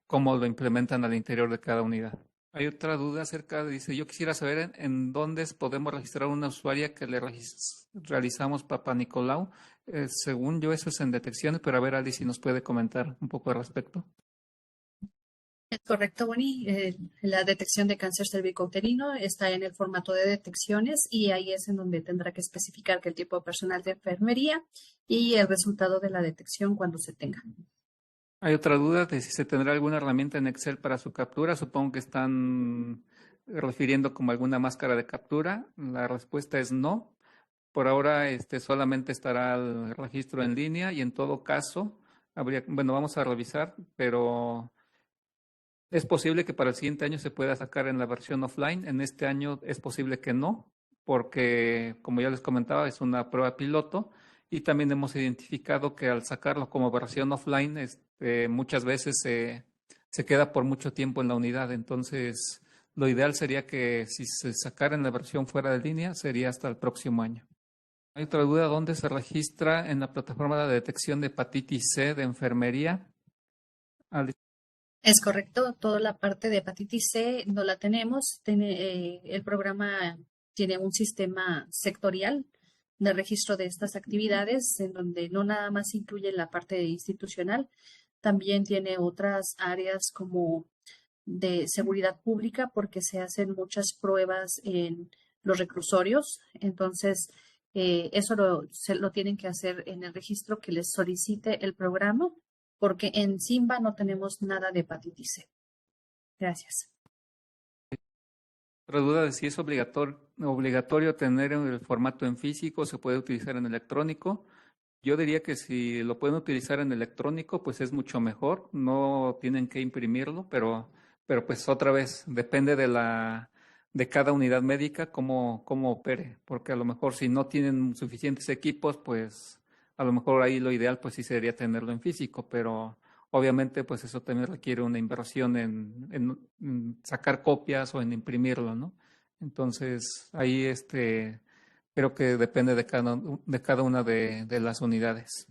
cómo lo implementan al interior de cada unidad. Hay otra duda acerca, dice, yo quisiera saber en dónde podemos registrar una usuaria que le realizamos Papa Nicolau. Según yo, eso es en detecciones, pero a ver, Alice, si nos puede comentar un poco al respecto. Es correcto, Bonnie. La detección de cáncer cervicouterino está en el formato de detecciones y ahí es en donde tendrá que especificar que el tipo de personal de enfermería y el resultado de la detección cuando se tenga. Hay otra duda de si se tendrá alguna herramienta en Excel para su captura. Supongo que están refiriendo como alguna máscara de captura. La respuesta es no. Por ahora, solamente estará el registro en línea y en todo caso, bueno, vamos a revisar, pero es posible que para el siguiente año se pueda sacar en la versión offline. En este año es posible que no, porque como ya les comentaba, es una prueba piloto y también hemos identificado que al sacarlo como versión offline, muchas veces se queda por mucho tiempo en la unidad. Entonces, lo ideal sería que si se sacara en la versión fuera de línea, sería hasta el próximo año. Hay otra duda, ¿dónde se registra en la plataforma de detección de hepatitis C de enfermería? Es correcto, toda la parte de hepatitis C no la tenemos. El programa tiene un sistema sectorial de registro de estas actividades, en donde no nada más incluye la parte institucional, también tiene otras áreas como de seguridad pública, porque se hacen muchas pruebas en los reclusorios. Entonces, eso se lo tienen que hacer en el registro que les solicite el programa, porque en Simba no tenemos nada de hepatitis C. Gracias. Otra duda de si es obligatorio tener el formato en físico, se puede utilizar en electrónico. Yo diría que si lo pueden utilizar en electrónico, pues es mucho mejor. No tienen que imprimirlo, pero pues otra vez depende de cada unidad médica cómo opere, porque a lo mejor si no tienen suficientes equipos, pues a lo mejor ahí lo ideal pues sí sería tenerlo en físico, pero obviamente pues eso también requiere una inversión en sacar copias o en imprimirlo, ¿no? Entonces ahí creo que depende de cada una de las unidades.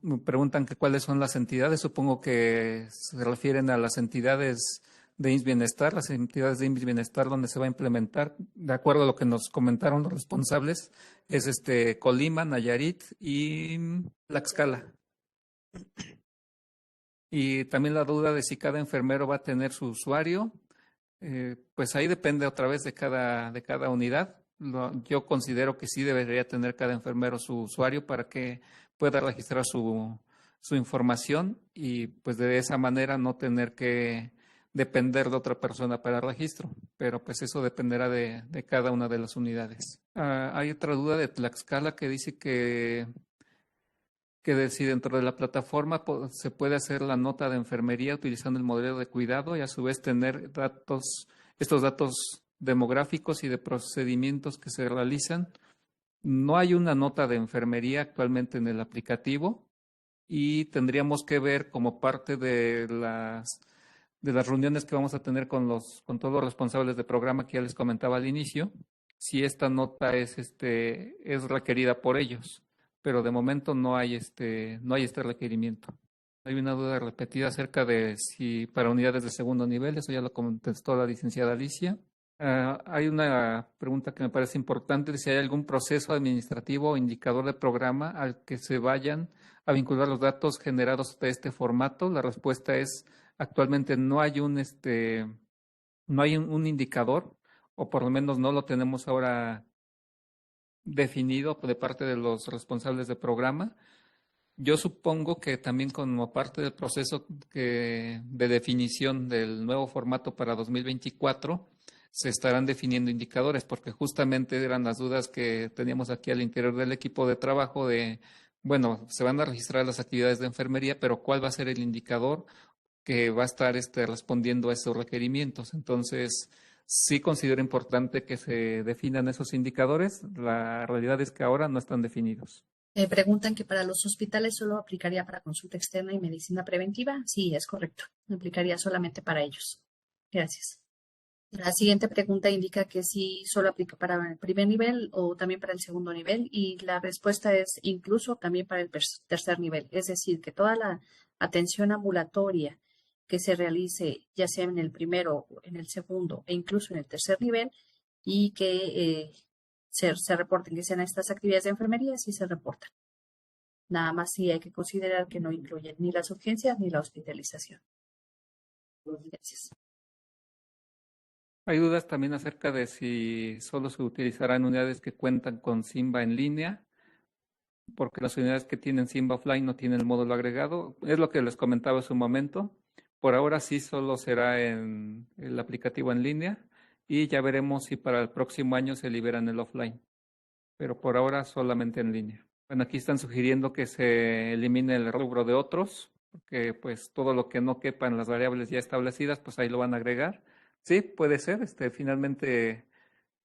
Me preguntan que cuáles son las entidades. Supongo que se refieren a las entidades de IMSS Bienestar, las entidades de IMSS Bienestar donde se va a implementar, de acuerdo a lo que nos comentaron los responsables, es Colima, Nayarit y Tlaxcala. Y también la duda de si cada enfermero va a tener su usuario. Pues ahí depende otra vez de cada unidad. Yo considero que sí debería tener cada enfermero su usuario para que pueda registrar su información y pues de esa manera no tener que depender de otra persona para el registro. Pero pues eso dependerá de cada una de las unidades. Hay otra duda de Tlaxcala que dice que si dentro de la plataforma se puede hacer la nota de enfermería utilizando el modelo de cuidado y a su vez tener estos datos demográficos y de procedimientos que se realizan. No hay una nota de enfermería actualmente en el aplicativo y tendríamos que ver como parte de las reuniones que vamos a tener con todos los responsables de programa que ya les comentaba al inicio, si esta nota es requerida por ellos, pero de momento no hay este requerimiento. Hay una duda repetida acerca de si para unidades de segundo nivel, eso ya lo contestó la licenciada Alicia. Hay una pregunta que me parece importante, de si hay algún proceso administrativo o indicador de programa al que se vayan a vincular los datos generados de este formato. La respuesta es actualmente no hay un indicador, o por lo menos no lo tenemos ahora definido de parte de los responsables de programa. Yo supongo que también como parte del proceso de definición del nuevo formato para 2024 se estarán definiendo indicadores, porque justamente eran las dudas que teníamos aquí al interior del equipo de trabajo bueno, se van a registrar las actividades de enfermería, pero ¿cuál va a ser el indicador que va a estar respondiendo a esos requerimientos? Entonces, sí considero importante que se definan esos indicadores. La realidad es que ahora no están definidos. Preguntan que para los hospitales solo aplicaría para consulta externa y medicina preventiva. Sí, es correcto. Aplicaría solamente para ellos. Gracias. La siguiente pregunta indica que si solo aplica para el primer nivel o también para el segundo nivel, y la respuesta es incluso también para el tercer nivel. Es decir, que toda la atención ambulatoria que se realice, ya sea en el primero, en el segundo e incluso en el tercer nivel, y que se reporten que sean estas actividades de enfermería, sí se reportan. Nada más sí hay que considerar que no incluyen ni las urgencias ni la hospitalización. Gracias. Hay dudas también acerca de si solo se utilizarán unidades que cuentan con Simba en línea porque las unidades que tienen Simba Offline no tienen el módulo agregado. Es lo que les comentaba hace un momento. Por ahora sí solo será en el aplicativo en línea y ya veremos si para el próximo año se liberan el offline, pero por ahora solamente en línea. Bueno, aquí están sugiriendo que se elimine el rubro de otros, porque pues todo lo que no quepa en las variables ya establecidas, pues ahí lo van a agregar. Sí, puede ser, finalmente,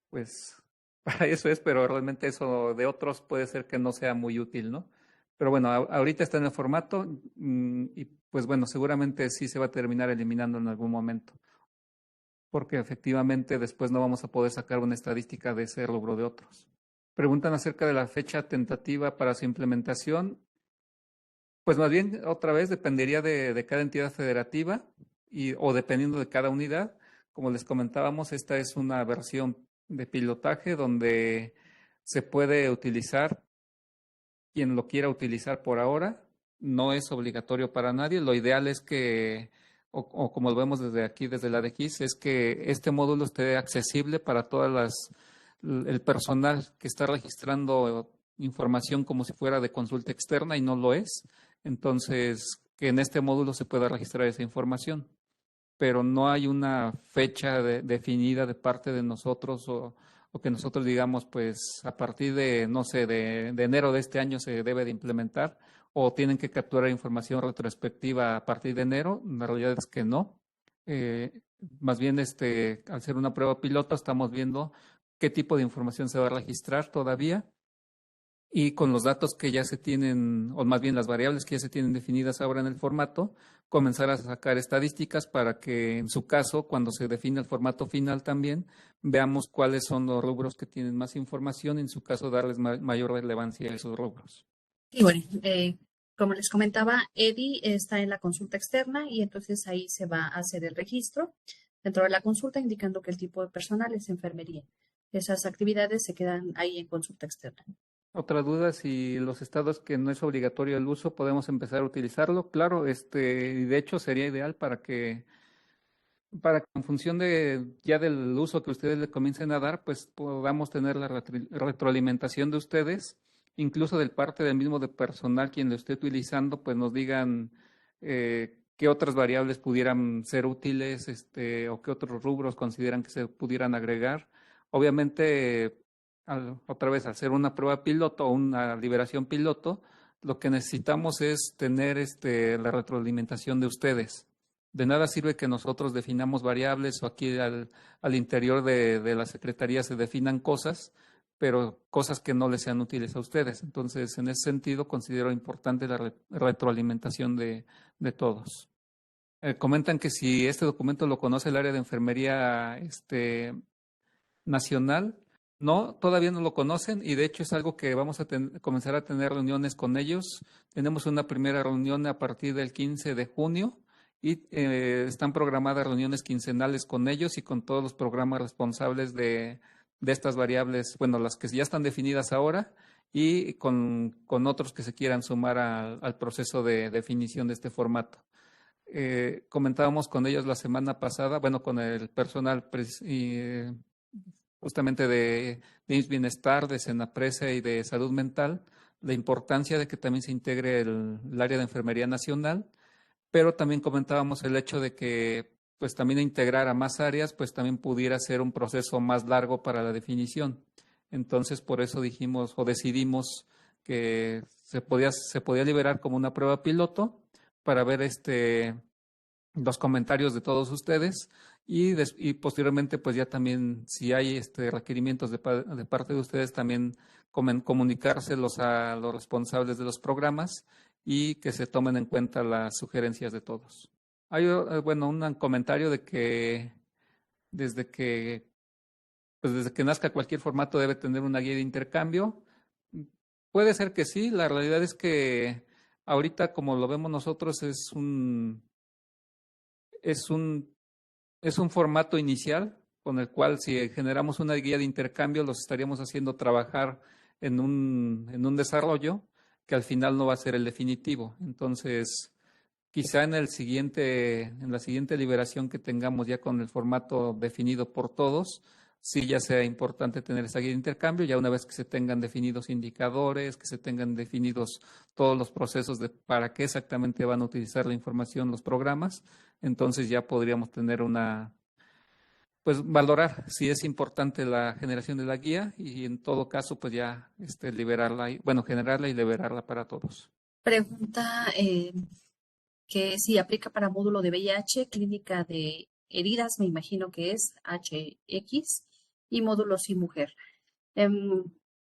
pues para eso es, pero realmente eso de otros puede ser que no sea muy útil, ¿no? Pero bueno, ahorita está en el formato y pues bueno, seguramente sí se va a terminar eliminando en algún momento, porque efectivamente después no vamos a poder sacar una estadística de ese rubro de otros. Preguntan acerca de la fecha tentativa para su implementación. Pues más bien, otra vez, dependería de cada entidad federativa o dependiendo de cada unidad. Como les comentábamos, esta es una versión de pilotaje donde se puede utilizar quien lo quiera utilizar por ahora. No es obligatorio para nadie. Lo ideal es que, o como lo vemos desde aquí, desde la DGIS, es que este módulo esté accesible para el personal que está registrando información como si fuera de consulta externa y no lo es. Entonces, que en este módulo se pueda registrar esa información, pero no hay una fecha definida de parte de nosotros o que nosotros digamos, pues a partir de, no sé, de enero de este año se debe de implementar o tienen que capturar información retrospectiva a partir de enero. La realidad es que no. Más bien, al ser una prueba piloto, estamos viendo qué tipo de información se va a registrar todavía y con los datos que ya se tienen, o más bien las variables que ya se tienen definidas ahora en el formato, comenzar a sacar estadísticas para que en su caso, cuando se define el formato final también, veamos cuáles son los rubros que tienen más información y en su caso darles mayor relevancia a esos rubros. Y bueno, como les comentaba, EDI está en la consulta externa y entonces ahí se va a hacer el registro dentro de la consulta indicando que el tipo de personal es enfermería. Esas actividades se quedan ahí en consulta externa. Otra duda, si los estados que no es obligatorio el uso, podemos empezar a utilizarlo. Claro, y de hecho sería ideal para que en función de ya del uso que ustedes le comiencen a dar, pues podamos tener la retroalimentación de ustedes, incluso del parte del mismo de personal quien lo esté utilizando, pues nos digan qué otras variables pudieran ser útiles, o qué otros rubros consideran que se pudieran agregar. Obviamente, otra vez, hacer una prueba piloto o una liberación piloto, lo que necesitamos es tener la retroalimentación de ustedes. De nada sirve que nosotros definamos variables o aquí al interior de la Secretaría se definan cosas, pero cosas que no les sean útiles a ustedes. Entonces, en ese sentido, considero importante la retroalimentación de todos. Comentan que si este documento lo conoce el área de enfermería nacional. No, todavía no lo conocen y de hecho es algo que vamos a comenzar a tener reuniones con ellos. Tenemos una primera reunión a partir del 15 de junio y están programadas reuniones quincenales con ellos y con todos los programas responsables de estas variables, bueno, las que ya están definidas ahora y con otros que se quieran sumar al proceso de definición de este formato. Comentábamos con ellos la semana pasada, bueno, con el personal justamente de IMSS Bienestar, de Senapresa y de Salud Mental, la importancia de que también se integre el área de Enfermería Nacional, pero también comentábamos el hecho de que pues también integrar a más áreas, pues también pudiera ser un proceso más largo para la definición. Entonces, por eso dijimos o decidimos que se podía liberar como una prueba piloto para ver los comentarios de todos ustedes y posteriormente pues ya también si hay requerimientos de parte de ustedes también comunicárselos a los responsables de los programas y que se tomen en cuenta las sugerencias de todos. Hay bueno un comentario de que desde que nazca cualquier formato debe tener una guía de intercambio. Puede ser que sí, la realidad es que ahorita como lo vemos nosotros es un formato inicial con el cual si generamos una guía de intercambio los estaríamos haciendo trabajar en un desarrollo que al final no va a ser el definitivo. Entonces, quizá en la siguiente liberación que tengamos ya con el formato definido por todos, sí ya sea importante tener esa guía de intercambio, ya una vez que se tengan definidos indicadores, que se tengan definidos todos los procesos de para qué exactamente van a utilizar la información los programas, entonces ya podríamos tener pues valorar si es importante la generación de la guía y en todo caso, pues ya liberarla, bueno, generarla y liberarla para todos. Pregunta que si aplica para módulo de VIH, clínica de heridas, me imagino que es HX, y módulo sí mujer.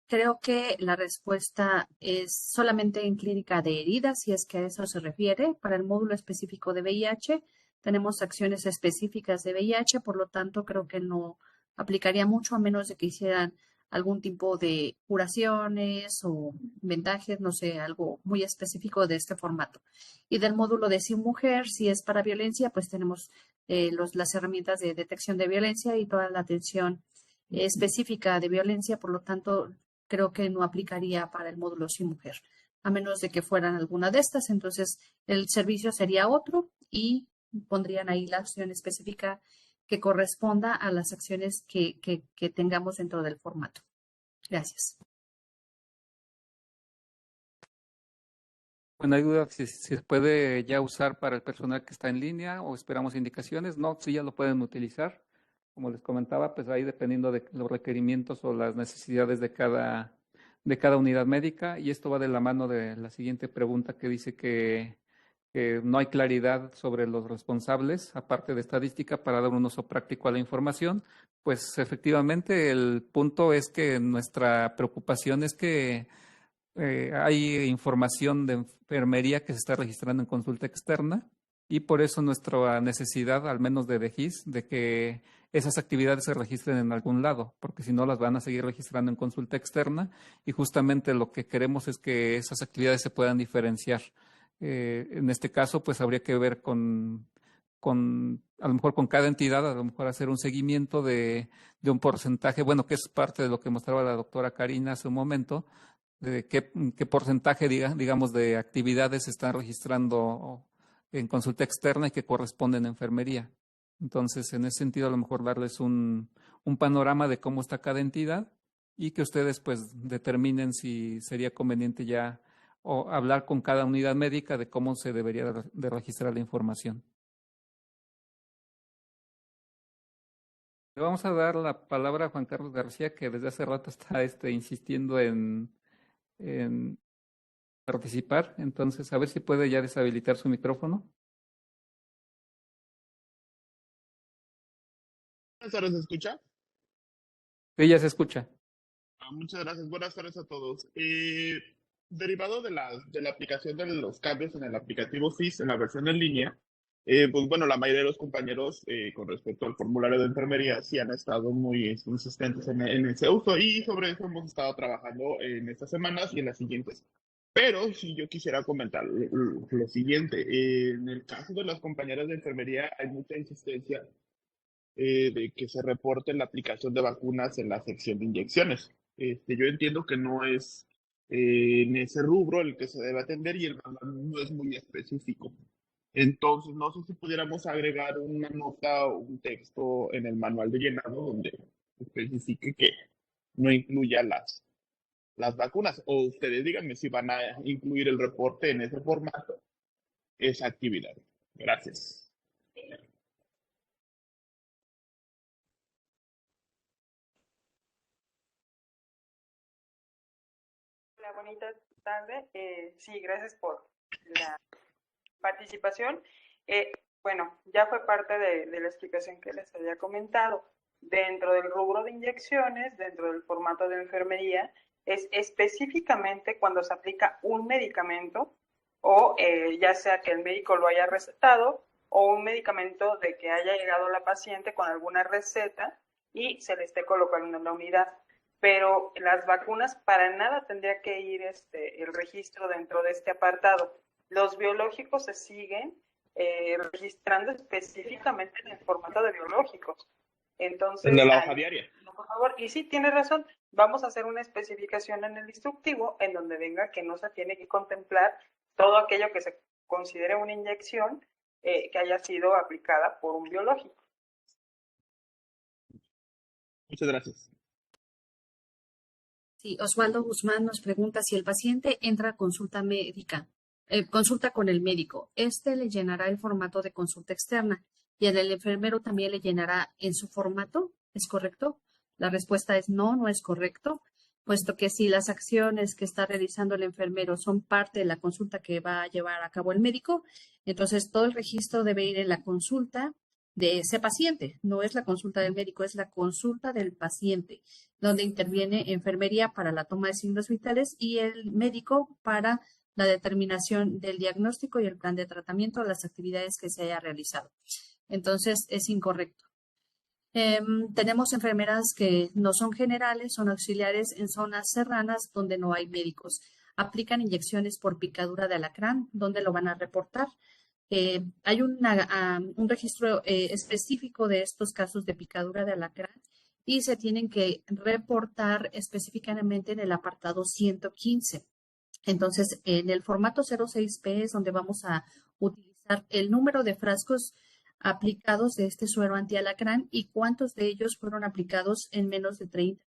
Creo que la respuesta es solamente en clínica de heridas, si es que a eso se refiere. Para el módulo específico de VIH, tenemos acciones específicas de VIH, por lo tanto, creo que no aplicaría mucho a menos de que hicieran algún tipo de curaciones o vendajes, no sé, algo muy específico de este formato. Y del módulo de sí mujer, si es para violencia, pues tenemos las herramientas de detección de violencia y toda la atención específica de violencia, por lo tanto, creo que no aplicaría para el módulo sí mujer, a menos de que fueran alguna de estas. Entonces, el servicio sería otro y pondrían ahí la acción específica que corresponda a las acciones que tengamos dentro del formato. Gracias. Bueno, hay duda si se puede ya usar para el personal que está en línea o esperamos indicaciones. No, sí ya lo pueden utilizar. Como les comentaba, pues ahí dependiendo de los requerimientos o las necesidades de cada unidad médica. Y esto va de la mano de la siguiente pregunta que dice que no hay claridad sobre los responsables, aparte de estadística, para dar un uso práctico a la información. Pues efectivamente el punto es que nuestra preocupación es que hay información de enfermería que se está registrando en consulta externa y por eso nuestra necesidad, al menos de DEGIS, de que esas actividades se registren en algún lado, porque si no las van a seguir registrando en consulta externa y justamente lo que queremos es que esas actividades se puedan diferenciar. En este caso, pues habría que ver a lo mejor con cada entidad, a lo mejor hacer un seguimiento de un porcentaje, bueno, que es parte de lo que mostraba la doctora Karina hace un momento, de qué porcentaje, digamos, de actividades se están registrando en consulta externa y que corresponden a enfermería. Entonces, en ese sentido, a lo mejor darles un panorama de cómo está cada entidad y que ustedes pues determinen si sería conveniente ya o hablar con cada unidad médica de cómo se debería de registrar la información. Le vamos a dar la palabra a Juan Carlos García, que desde hace rato está insistiendo en participar. Entonces, a ver si puede ya deshabilitar su micrófono. Buenas tardes, ¿se escucha? Sí, ya se escucha. Muchas gracias, buenas tardes a todos. Derivado de la aplicación de los cambios en el aplicativo FIS, en la versión en línea, pues bueno, la mayoría de los compañeros con respecto al formulario de enfermería sí han estado muy insistentes en ese uso y sobre eso hemos estado trabajando en estas semanas y en las siguientes. Pero si yo quisiera comentar lo siguiente, en el caso de las compañeras de enfermería hay mucha insistencia de que se reporte la aplicación de vacunas en la sección de inyecciones. Yo entiendo que no es en ese rubro el que se debe atender y el manual no es muy específico. Entonces, no sé si pudiéramos agregar una nota o un texto en el manual de llenado donde especifique que no incluya las vacunas. O ustedes díganme si van a incluir el reporte en ese formato, esa actividad. Gracias. Hola, bonita tarde. Sí, gracias por la participación. Bueno, ya fue parte de la explicación que les había comentado. Dentro del rubro de inyecciones, dentro del formato de enfermería, es específicamente cuando se aplica un medicamento o ya sea que el médico lo haya recetado o un medicamento de que haya llegado la paciente con alguna receta y se le esté colocando en la unidad. Pero las vacunas para nada tendría que ir el registro dentro de este apartado. Los biológicos se siguen registrando específicamente en el formato de biológicos. Entonces, El de la hoja diaria. por favor, y sí, tiene razón, vamos a hacer una especificación en el instructivo en donde venga que no se tiene que contemplar todo aquello que se considere una inyección que haya sido aplicada por un biológico. Muchas gracias. Sí, Osvaldo Guzmán nos pregunta si el paciente entra a consulta médica, consulta con el médico. Este le llenará el formato de consulta externa y el enfermero también le llenará en su formato. ¿Es correcto? La respuesta es no, no es correcto, puesto que si las acciones que está realizando el enfermero son parte de la consulta que va a llevar a cabo el médico, entonces todo el registro debe ir en la consulta de ese paciente. No es la consulta del médico, es la consulta del paciente, donde interviene enfermería para la toma de signos vitales y el médico para la determinación del diagnóstico y el plan de tratamiento de las actividades que se haya realizado. Entonces, es incorrecto. Tenemos enfermeras que no son generales, son auxiliares en zonas serranas donde no hay médicos. Aplican inyecciones por picadura de alacrán, donde lo van a reportar. Hay un registro específico de estos casos de picadura de alacrán y se tienen que reportar específicamente en el apartado 115. Entonces, en el formato 06P es donde vamos a utilizar el número de frascos aplicados de este suero antialacrán y cuántos de ellos fueron aplicados en menos de 30.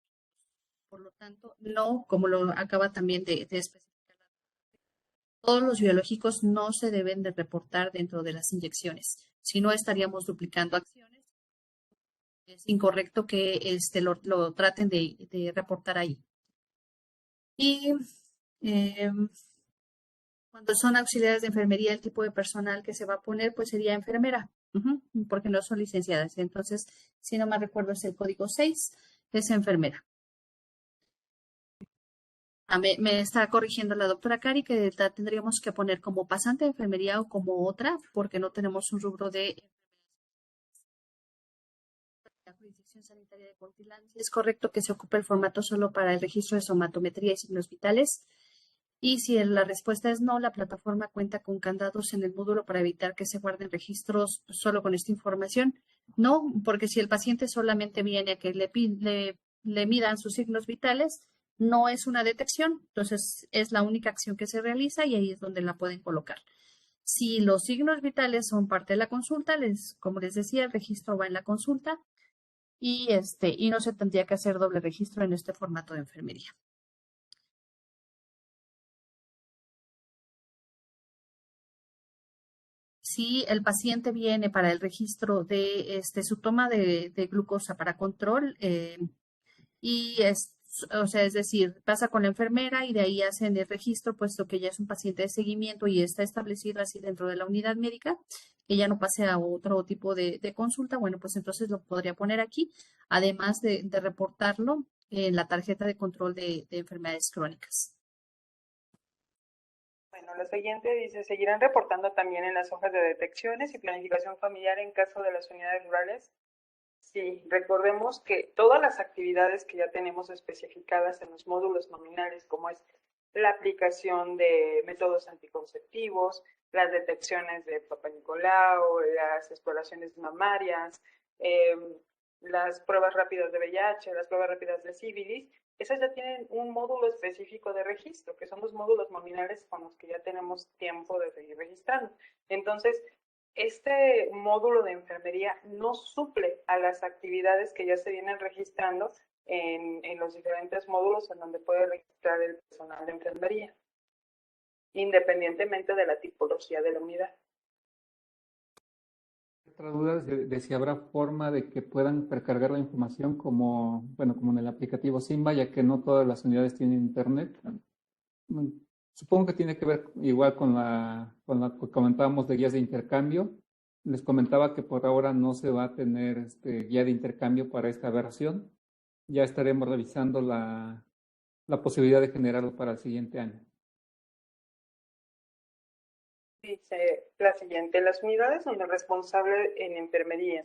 Por lo tanto, no, como lo acaba también de especificar, todos los biológicos no se deben de reportar dentro de las inyecciones. Si no, estaríamos duplicando acciones. Es incorrecto que lo traten de reportar ahí. Y cuando son auxiliares de enfermería, el tipo de personal que se va a poner, pues sería enfermera, porque no son licenciadas. Entonces, si no me recuerdo, es el código 6, es enfermera. Me está corrigiendo la doctora Cari que tendríamos que poner como pasante de enfermería o como otra, porque no tenemos un rubro de la jurisdicción sanitaria de Cuautitlán. Es correcto que se ocupe el formato solo para el registro de somatometría y signos vitales. Y si la respuesta es no, la plataforma cuenta con candados en el módulo para evitar que se guarden registros solo con esta información. No, porque si el paciente solamente viene a que le midan sus signos vitales, no es una detección. Entonces, es la única acción que se realiza y ahí es donde la pueden colocar. Si los signos vitales son parte de la consulta, como les decía, el registro va en la consulta y no se tendría que hacer doble registro en este formato de enfermería. Si el paciente viene para el registro de su toma de glucosa para control es decir, pasa con la enfermera y de ahí hacen el registro, puesto que ya es un paciente de seguimiento y está establecido así dentro de la unidad médica, que ya no pase a otro tipo de consulta, bueno, pues entonces lo podría poner aquí, además de reportarlo en la tarjeta de control de enfermedades crónicas. Bueno, lo siguiente dice, seguirán reportando también en las hojas de detecciones y planificación familiar en caso de las unidades rurales. Sí, recordemos que todas las actividades que ya tenemos especificadas en los módulos nominales, como es la aplicación de métodos anticonceptivos, las detecciones de Papa Nicolau, las exploraciones mamarias, las pruebas rápidas de VIH, las pruebas rápidas de sífilis, esas ya tienen un módulo específico de registro, que son los módulos nominales con los que ya tenemos tiempo de seguir registrando. Entonces, este módulo de enfermería no suple a las actividades que ya se vienen registrando en los diferentes módulos en donde puede registrar el personal de enfermería, independientemente de la tipología de la unidad. Otra duda es de si habrá forma de que puedan precargar la información como en el aplicativo Simba, ya que no todas las unidades tienen internet. Supongo que tiene que ver igual con la que comentábamos de guías de intercambio. Les comentaba que por ahora no se va a tener guía de intercambio para esta versión. Ya estaremos revisando la posibilidad de generarlo para el siguiente año. Dice la siguiente, las unidades donde el responsable en enfermería,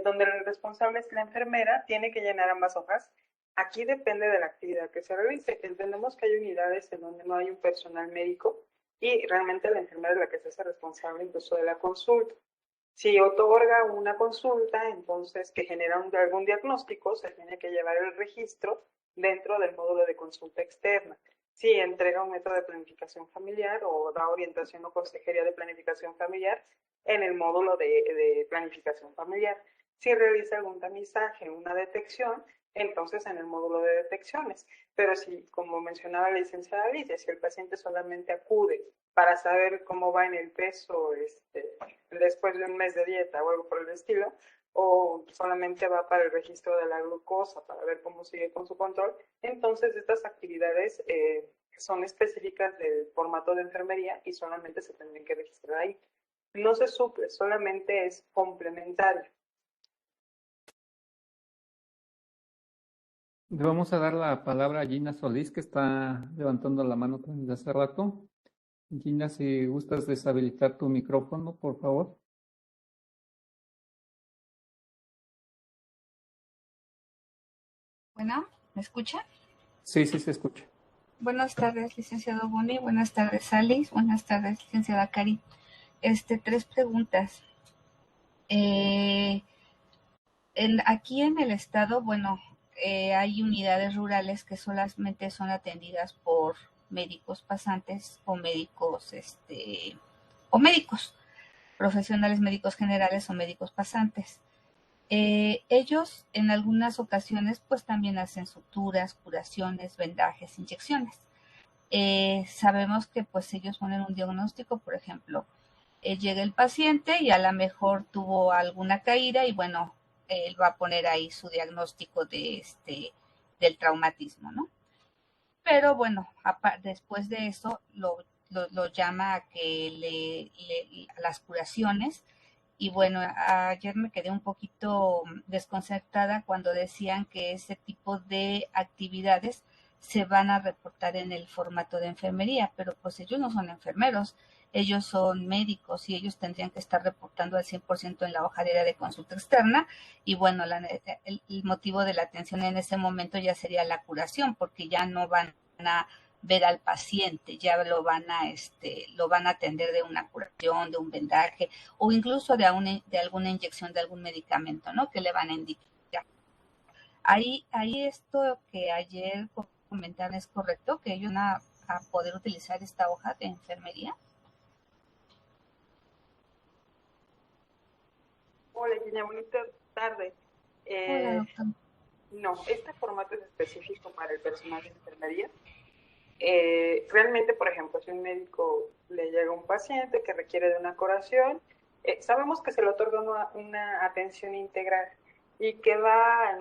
donde el responsable es la enfermera, tiene que llenar ambas hojas. Aquí depende de la actividad que se realice. Entendemos que hay unidades en donde no hay un personal médico y realmente la enfermera es la que se hace responsable incluso de la consulta. Si otorga una consulta, entonces que genera algún diagnóstico, se tiene que llevar el registro dentro del módulo de consulta externa. Si entrega un método de planificación familiar o da orientación o consejería de planificación familiar en el módulo de planificación familiar. Si realiza algún tamizaje, una detección, entonces en el módulo de detecciones. Pero si, como mencionaba la licenciada Alicia, si el paciente solamente acude para saber cómo va en el peso después de un mes de dieta o algo por el estilo, o solamente va para el registro de la glucosa para ver cómo sigue con su control, entonces estas actividades son específicas del formato de enfermería y solamente se tendrían que registrar ahí. No se suple, solamente es complementario. Le vamos a dar la palabra a Gina Solís, que está levantando la mano desde hace rato. Gina, si gustas deshabilitar tu micrófono, por favor. Bueno, ¿me escucha? Sí, sí se escucha. Buenas tardes, licenciado Boni. Buenas tardes, Alice. Buenas tardes, licenciada Cari. 3 preguntas. Aquí en el estado, bueno, hay unidades rurales que solamente son atendidas por médicos pasantes o médicos, profesionales médicos generales o médicos pasantes. Ellos en algunas ocasiones pues también hacen suturas, curaciones, vendajes, inyecciones. Sabemos que pues ellos ponen un diagnóstico, por ejemplo, llega el paciente y a lo mejor tuvo alguna caída y bueno, él va a poner ahí su diagnóstico del traumatismo, ¿no? Pero bueno, después de eso lo llama a que a las curaciones. Y bueno, ayer me quedé un poquito desconcertada cuando decían que ese tipo de actividades se van a reportar en el formato de enfermería, pero pues ellos no son enfermeros, ellos son médicos y ellos tendrían que estar reportando al 100% en la hoja diaria de consulta externa. Y bueno, el motivo de la atención en ese momento ya sería la curación, porque ya no van a ver al paciente, ya lo van a atender de una curación, de un vendaje o incluso de alguna inyección de algún medicamento, ¿no? Que le van a indicar. Ahí esto que ayer comentaron es correcto, que ellos van a poder utilizar esta hoja de enfermería. Hola, Gina, bonita tarde. Hola, doctor. No, este formato es específico para el personal de enfermería. Realmente, por ejemplo, si un médico le llega a un paciente que requiere de una curación, sabemos que se le otorga una atención integral y que va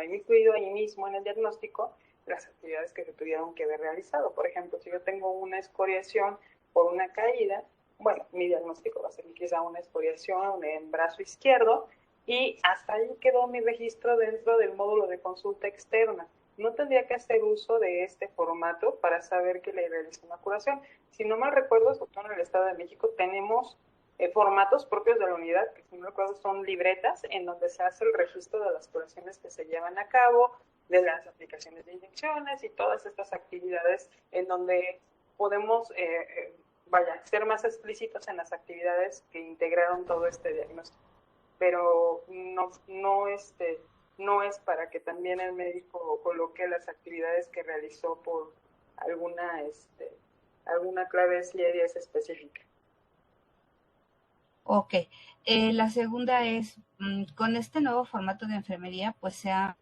incluido ahí mismo en el diagnóstico las actividades que se tuvieron que haber realizado. Por ejemplo, si yo tengo una escoriación por una caída, bueno, mi diagnóstico va a ser quizá una escoriación en brazo izquierdo y hasta ahí quedó mi registro dentro del módulo de consulta externa. No tendría que hacer uso de este formato para saber que le realizó una curación. Si no mal recuerdo, sobre todo en el Estado de México, tenemos formatos propios de la unidad, que si no recuerdo son libretas, en donde se hace el registro de las curaciones que se llevan a cabo, de las aplicaciones de inyecciones y todas estas actividades en donde podemos ser más explícitos en las actividades que integraron todo este diagnóstico. Pero no es para que también el médico coloque las actividades que realizó por alguna clave CIEDIAS específica. Ok. La segunda es, con este nuevo formato de enfermería, pues se ha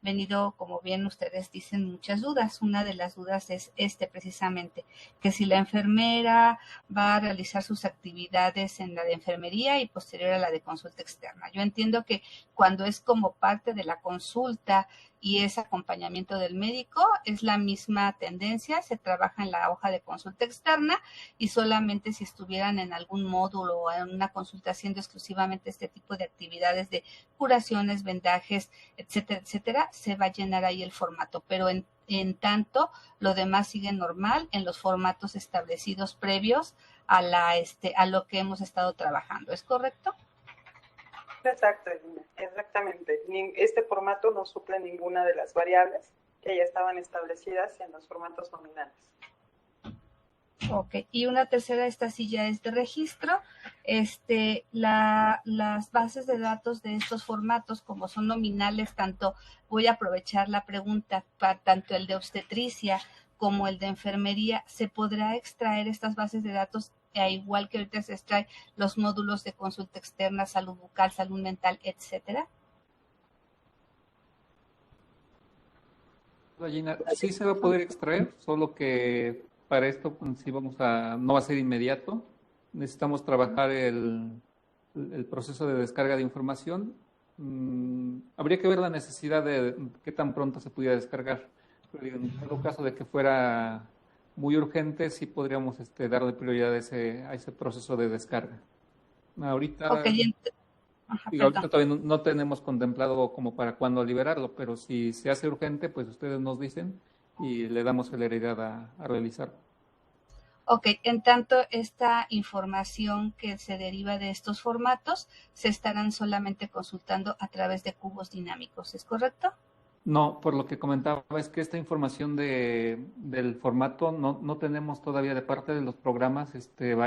venido, como bien ustedes dicen, muchas dudas. Una de las dudas es precisamente, que si la enfermera va a realizar sus actividades en la de enfermería y posterior a la de consulta externa. Yo entiendo que cuando es como parte de la consulta y es acompañamiento del médico, es la misma tendencia, se trabaja en la hoja de consulta externa y solamente si estuvieran en algún módulo o en una consulta haciendo exclusivamente este tipo de actividades de curaciones, vendajes, etcétera, etcétera, se va a llenar ahí el formato, pero en tanto lo demás sigue normal en los formatos establecidos previos a lo que hemos estado trabajando. ¿Es correcto? Exacto, Gina, exactamente. Este formato no suple ninguna de las variables que ya estaban establecidas en los formatos nominales. Ok, y una tercera, esta sí ya es de registro. Las bases de datos de estos formatos, como son nominales, voy a aprovechar la pregunta, tanto el de obstetricia como el de enfermería, ¿se podrá extraer estas bases de datos igual que ahorita se extrae los módulos de consulta externa, salud bucal, salud mental, etcétera? Gina, sí se va a poder extraer, solo que para esto pues, sí no va a ser inmediato. Necesitamos trabajar el proceso de descarga de información. Habría que ver la necesidad de qué tan pronto se pudiera descargar. Pero en todo caso de que fuera muy urgente, sí podríamos darle prioridad a ese proceso de descarga. Ok, Ahorita, ajá, digo, perdón. ahorita todavía no tenemos contemplado como para cuándo liberarlo, pero si se hace urgente, pues ustedes nos dicen y le damos celeridad a realizarlo. Ok, en tanto esta información que se deriva de estos formatos se estarán solamente consultando a través de cubos dinámicos, ¿es correcto? No, por lo que comentaba, es que esta información del formato no tenemos todavía de parte de los programas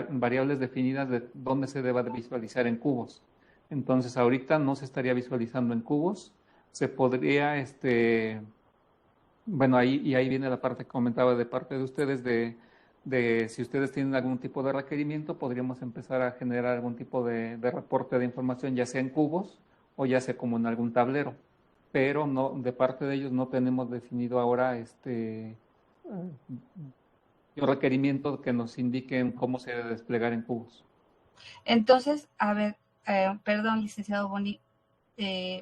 variables definidas de dónde se deba de visualizar en cubos. Entonces, ahorita no se estaría visualizando en cubos. Se podría, bueno, ahí viene la parte que comentaba de parte de ustedes de si ustedes tienen algún tipo de requerimiento, podríamos empezar a generar algún tipo de reporte de información, ya sea en cubos o ya sea como en algún tablero, pero no, de parte de ellos no tenemos definido ahora un requerimiento que nos indiquen cómo se debe desplegar en cubos. Entonces, a ver, perdón, licenciado Boni,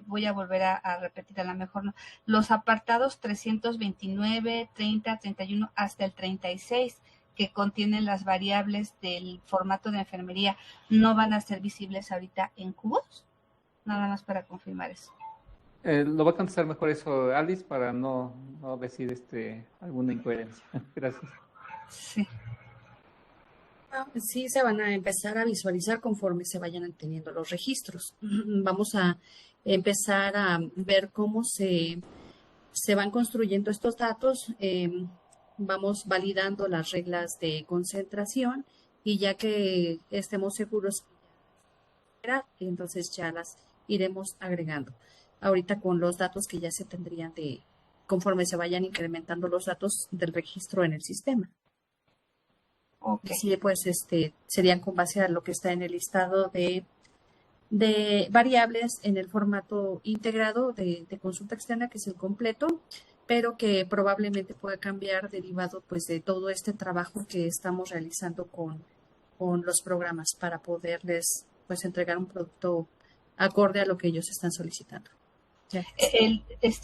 voy a volver a repetir, a lo mejor no. Los apartados 329, 30, 31 hasta el 36 que contienen las variables del formato de enfermería, ¿no van a ser visibles ahorita en cubos? Nada más para confirmar eso. Lo va a contestar mejor eso Alice para no decir alguna incoherencia. Gracias. Sí. Sí, se van a empezar a visualizar conforme se vayan teniendo los registros. Vamos a empezar a ver cómo se van construyendo estos datos, vamos validando las reglas de concentración y ya que estemos seguros, entonces ya las iremos agregando. Ahorita con los datos que ya se tendrían conforme se vayan incrementando los datos del registro en el sistema. Okay. Sí, pues serían con base a lo que está en el listado de variables en el formato integrado de consulta externa, que es el completo, pero que probablemente pueda cambiar derivado pues de todo este trabajo que estamos realizando con los programas para poderles pues entregar un producto acorde a lo que ellos están solicitando. Ya.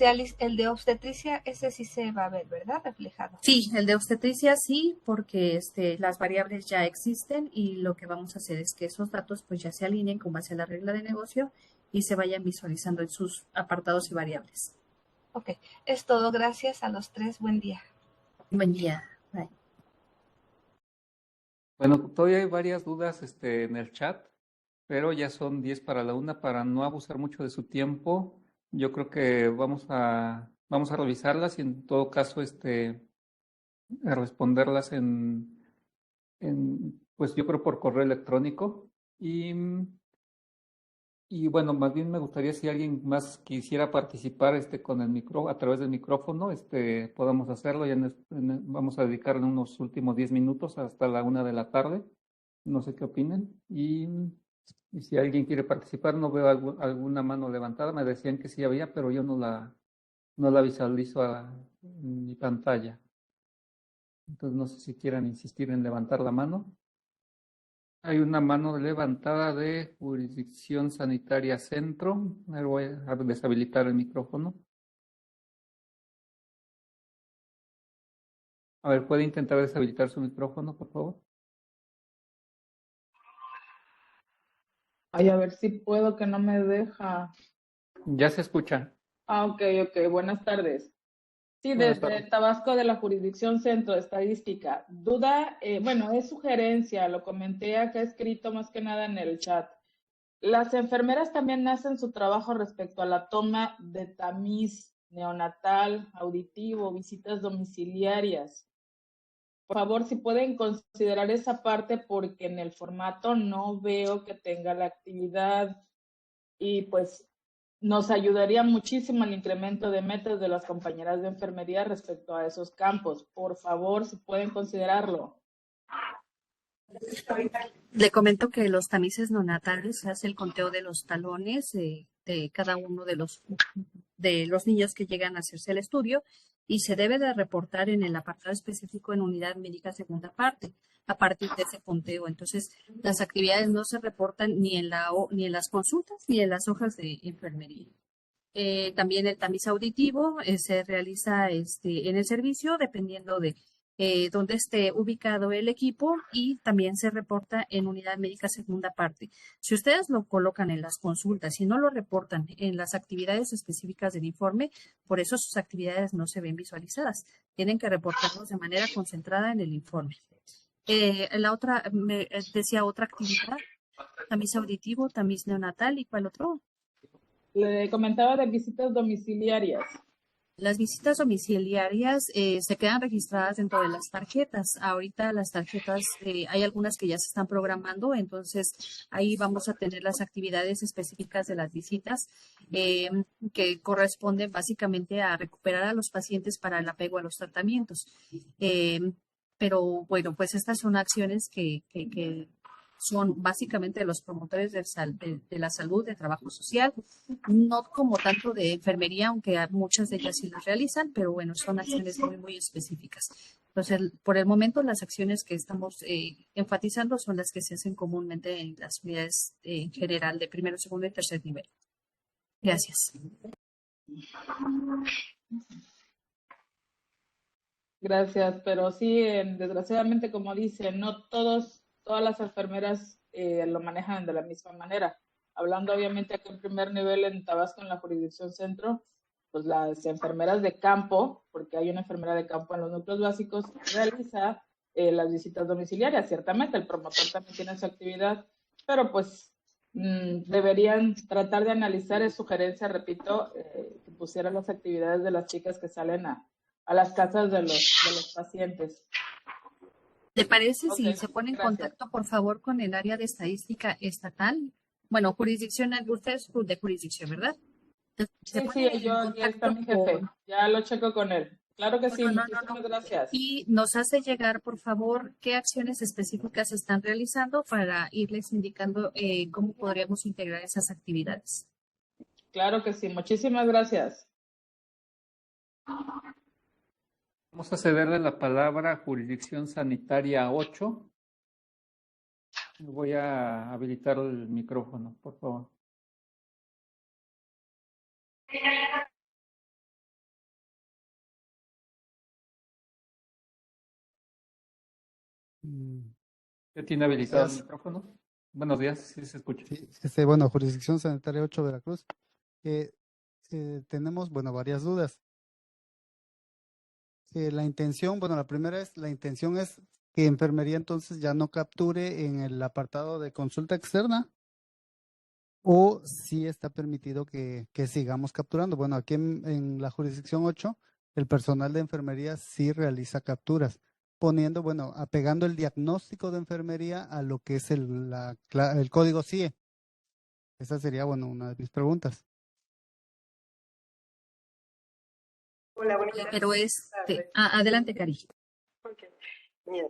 Alice, el de obstetricia, ese sí se va a ver, ¿verdad? Reflejado. Sí, el de obstetricia sí, porque las variables ya existen y lo que vamos a hacer es que esos datos pues ya se alineen con base a la regla de negocio y se vayan visualizando en sus apartados y variables. Ok, es todo. Gracias a los tres. Buen día. Buen día. Bye. Bueno, todavía hay varias dudas en el chat, pero ya son 10 para la 1 para no abusar mucho de su tiempo. Yo creo que vamos a revisarlas y en todo caso a responderlas pues yo creo por correo electrónico y bueno, más bien me gustaría si alguien más quisiera participar con a través del micrófono, podamos hacerlo. Ya vamos a dedicarle unos últimos 10 minutos hasta la 1 de la tarde. No sé qué opinen. Y si alguien quiere participar, no veo alguna mano levantada. Me decían que sí había, pero yo no la visualizo en mi pantalla. Entonces no sé si quieran insistir en levantar la mano. Hay una mano levantada de Jurisdicción Sanitaria Centro. Voy a deshabilitar el micrófono. A ver, ¿puede intentar deshabilitar su micrófono, por favor? Ay, a ver si puedo, que no me deja. Ya se escucha. Ok. Buenas tardes. Sí, Buenas desde tardes. Tabasco de la Jurisdicción Centro de Estadística. Duda, bueno, es sugerencia, lo comenté acá escrito más que nada en el chat. Las enfermeras también hacen su trabajo respecto a la toma de tamiz neonatal, auditivo, visitas domiciliarias. Por favor, si pueden considerar esa parte porque en el formato no veo que tenga la actividad y pues nos ayudaría muchísimo el incremento de metas de las compañeras de enfermería respecto a esos campos. Por favor, si pueden considerarlo. Le comento que los tamices neonatales se hace el conteo de los talones de cada uno de los niños que llegan a hacerse el estudio y se debe de reportar en el apartado específico en unidad médica segunda parte a partir de ese conteo. Entonces, las actividades no se reportan ni en las consultas ni en las hojas de enfermería. También el tamiz auditivo se realiza en el servicio dependiendo de dónde esté ubicado el equipo y también se reporta en unidad médica segunda parte. Si ustedes lo colocan en las consultas y no lo reportan en las actividades específicas del informe, por eso sus actividades no se ven visualizadas. Tienen que reportarlos de manera concentrada en el informe. La otra, me decía otra actividad, tamiz auditivo, tamiz neonatal, ¿y cuál otro? Le comentaba de visitas domiciliarias. Las visitas domiciliarias se quedan registradas dentro de las tarjetas. Ahorita las tarjetas, hay algunas que ya se están programando, entonces ahí vamos a tener las actividades específicas de las visitas que corresponden básicamente a recuperar a los pacientes para el apego a los tratamientos. Pero bueno, pues estas son acciones que son básicamente de los promotores de la salud, de trabajo social, no como tanto de enfermería, aunque muchas de ellas sí las realizan, pero bueno, son acciones muy, muy específicas. Entonces, por el momento, las acciones que estamos enfatizando son las que se hacen comúnmente en las unidades en general de primero, segundo y tercer nivel. Gracias. Gracias, pero sí, desgraciadamente, como dice, no todas las enfermeras lo manejan de la misma manera. Hablando obviamente aquí en primer nivel en Tabasco, en la jurisdicción centro, pues las enfermeras de campo, porque hay una enfermera de campo en los núcleos básicos, realiza las visitas domiciliarias. Ciertamente, el promotor también tiene su actividad, pero pues deberían tratar de analizar, es sugerencia, repito, que pusieran las actividades de las chicas que salen a las casas de los pacientes. ¿Te parece si Okay, se pone en gracias. contacto, por favor, con el área de estadística estatal? Bueno, jurisdiccional, usted es de jurisdicción, ¿verdad? Se Sí, pone sí, en aquí está contacto mi jefe. con... Ya lo checo con él. Claro que sí, No. muchísimas gracias. Y nos hace llegar, por favor, qué acciones específicas están realizando para irles indicando cómo podríamos integrar esas actividades. Claro que sí, muchísimas gracias. Vamos a cederle la palabra a jurisdicción sanitaria 8. Voy a habilitar el micrófono, por favor. ¿Ya tiene habilitado el micrófono? Buenos días, sí se escucha. Sí, bueno, jurisdicción sanitaria 8 Veracruz. Tenemos, bueno, varias dudas. La intención, bueno, la intención es que enfermería entonces ya no capture en el apartado de consulta externa, o si está permitido que sigamos capturando. Bueno, aquí en la jurisdicción 8, el personal de enfermería sí realiza capturas, poniendo, bueno, apegando el diagnóstico de enfermería a lo que es el código CIE. Esa sería, bueno, una de mis preguntas. Hola, buenas Pero tardes. adelante, Cari. Okay. Bien,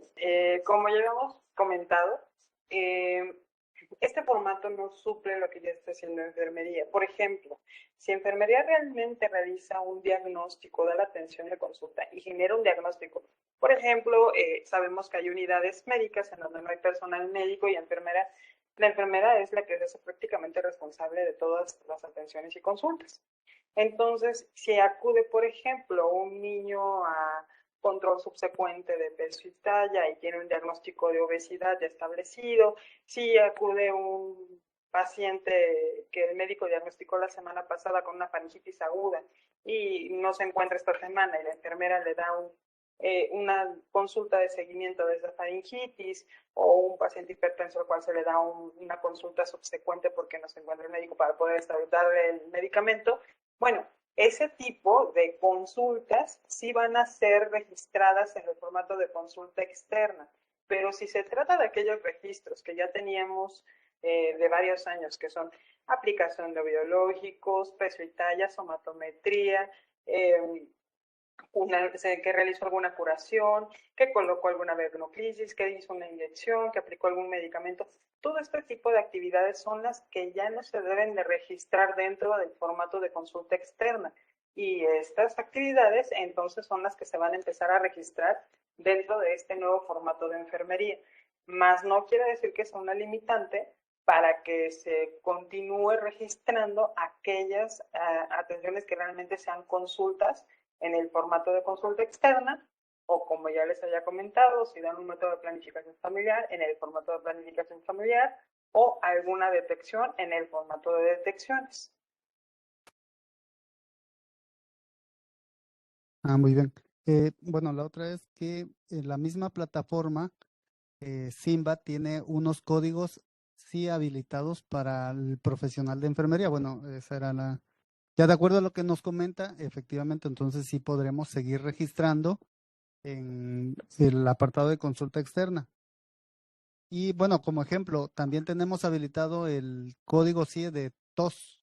como ya hemos comentado, este formato no suple lo que ya está haciendo enfermería. Por ejemplo, si enfermería realmente realiza un diagnóstico, da la atención de consulta y genera un diagnóstico, por ejemplo, sabemos que hay unidades médicas en donde no hay personal médico y enfermera. La enfermera es la que es prácticamente responsable de todas las atenciones y consultas. Entonces, si acude, por ejemplo, un niño a control subsecuente de peso y talla y tiene un diagnóstico de obesidad ya establecido, si acude un paciente que el médico diagnosticó la semana pasada con una faringitis aguda y no se encuentra esta semana y la enfermera le da una consulta de seguimiento de esa faringitis, o un paciente hipertenso al cual se le da una consulta subsecuente porque no se encuentra el médico para poder darle el medicamento. Bueno, ese tipo de consultas sí van a ser registradas en el formato de consulta externa, pero si se trata de aquellos registros que ya teníamos de varios años, que son aplicación de biológicos, peso y talla, somatometría, que realizó alguna curación, que colocó alguna vergonoclisis, que hizo una inyección, que aplicó algún medicamento. Todo este tipo de actividades son las que ya no se deben de registrar dentro del formato de consulta externa. Y estas actividades entonces son las que se van a empezar a registrar dentro de este nuevo formato de enfermería. Más no quiere decir que sea una limitante para que se continúe registrando aquellas atenciones que realmente sean consultas en el formato de consulta externa, o como ya les había comentado, si dan un método de planificación familiar, en el formato de planificación familiar, o alguna detección en el formato de detecciones. Muy bien. Bueno, la otra es que en la misma plataforma, Simba tiene unos códigos sí habilitados para el profesional de enfermería. Bueno, esa era la... Ya de acuerdo a lo que nos comenta, efectivamente, entonces sí podremos seguir registrando en el apartado de consulta externa. Y bueno, como ejemplo, también tenemos habilitado el código CIE de tos.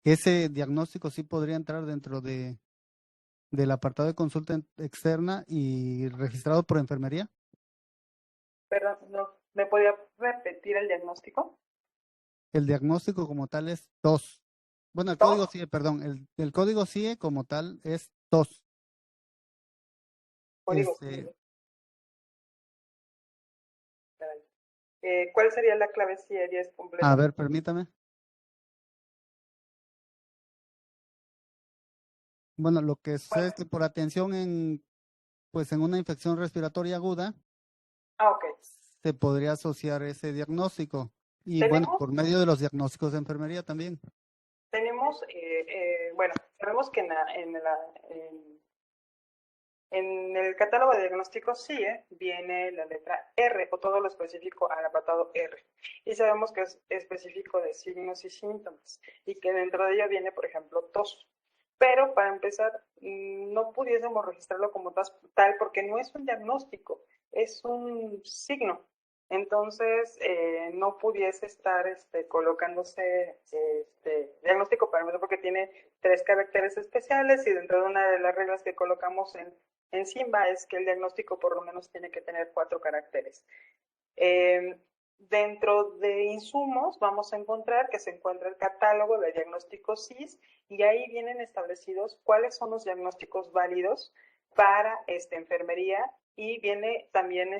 Ese diagnóstico sí podría entrar dentro del apartado de consulta externa y registrado por enfermería. Perdón, no, ¿me podía repetir el diagnóstico? El diagnóstico como tal es tos. Bueno, el código CIE, perdón, el código CIE como tal es tos. Código. ¿Cuál sería la clave si es completa? A ver, permítame. Bueno, lo que es que por atención en una infección respiratoria aguda, okay, se podría asociar ese diagnóstico. Y ¿tenemos? bueno, por medio de los diagnósticos de enfermería también. Tenemos, bueno, sabemos que en el catálogo de diagnósticos CIE viene la letra R o todo lo específico al apartado R. Y sabemos que es específico de signos y síntomas y que dentro de ello viene, por ejemplo, tos. Pero para empezar, no pudiésemos registrarlo como tal porque no es un diagnóstico, es un signo. Entonces, no pudiese estar colocándose diagnóstico para empezar porque tiene 3 caracteres especiales y dentro de una de las reglas que colocamos en Simba es que el diagnóstico por lo menos tiene que tener 4 caracteres. Dentro de insumos vamos a encontrar que se encuentra el catálogo de diagnósticos CIS y ahí vienen establecidos cuáles son los diagnósticos válidos para enfermería y viene también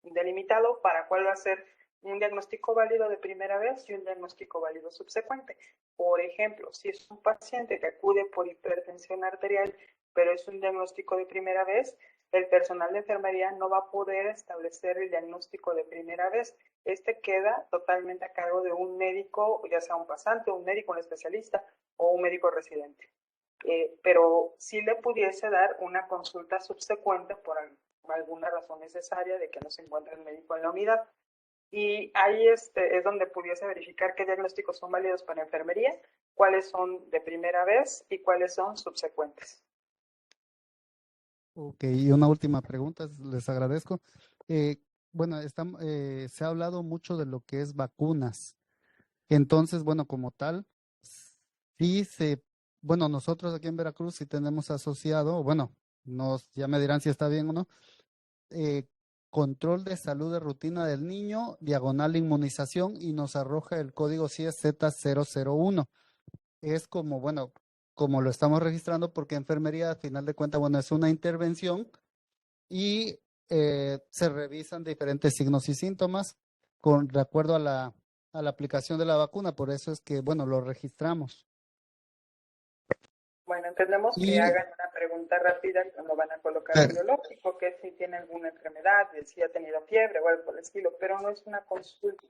delimitado para cuál va a ser un diagnóstico válido de primera vez y un diagnóstico válido subsecuente. Por ejemplo, si es un paciente que acude por hipertensión arterial, pero es un diagnóstico de primera vez, el personal de enfermería no va a poder establecer el diagnóstico de primera vez. Queda totalmente a cargo de un médico, ya sea un pasante, un médico, un especialista o un médico residente. Pero sí le pudiese dar una consulta subsecuente por alguna razón necesaria de que no se encuentre el médico en la unidad. Y ahí es donde pudiese verificar qué diagnósticos son válidos para enfermería, cuáles son de primera vez y cuáles son subsecuentes. Ok, y una última pregunta, les agradezco. Bueno, se ha hablado mucho de lo que es vacunas. Entonces, bueno, como tal, bueno, nosotros aquí en Veracruz sí tenemos asociado, bueno, ya me dirán si está bien o no, control de salud de rutina del niño, diagonal inmunización, y nos arroja el código CIEZ001. Es como, bueno, como lo estamos registrando, porque enfermería, al final de cuentas, bueno, es una intervención y se revisan diferentes signos y síntomas de acuerdo a la aplicación de la vacuna. Por eso es que, bueno, lo registramos. Bueno, entendemos que hagan una pregunta rápida cuando van a colocar el biológico, que si tiene alguna enfermedad, si ha tenido fiebre o algo por el estilo, pero no es una consulta.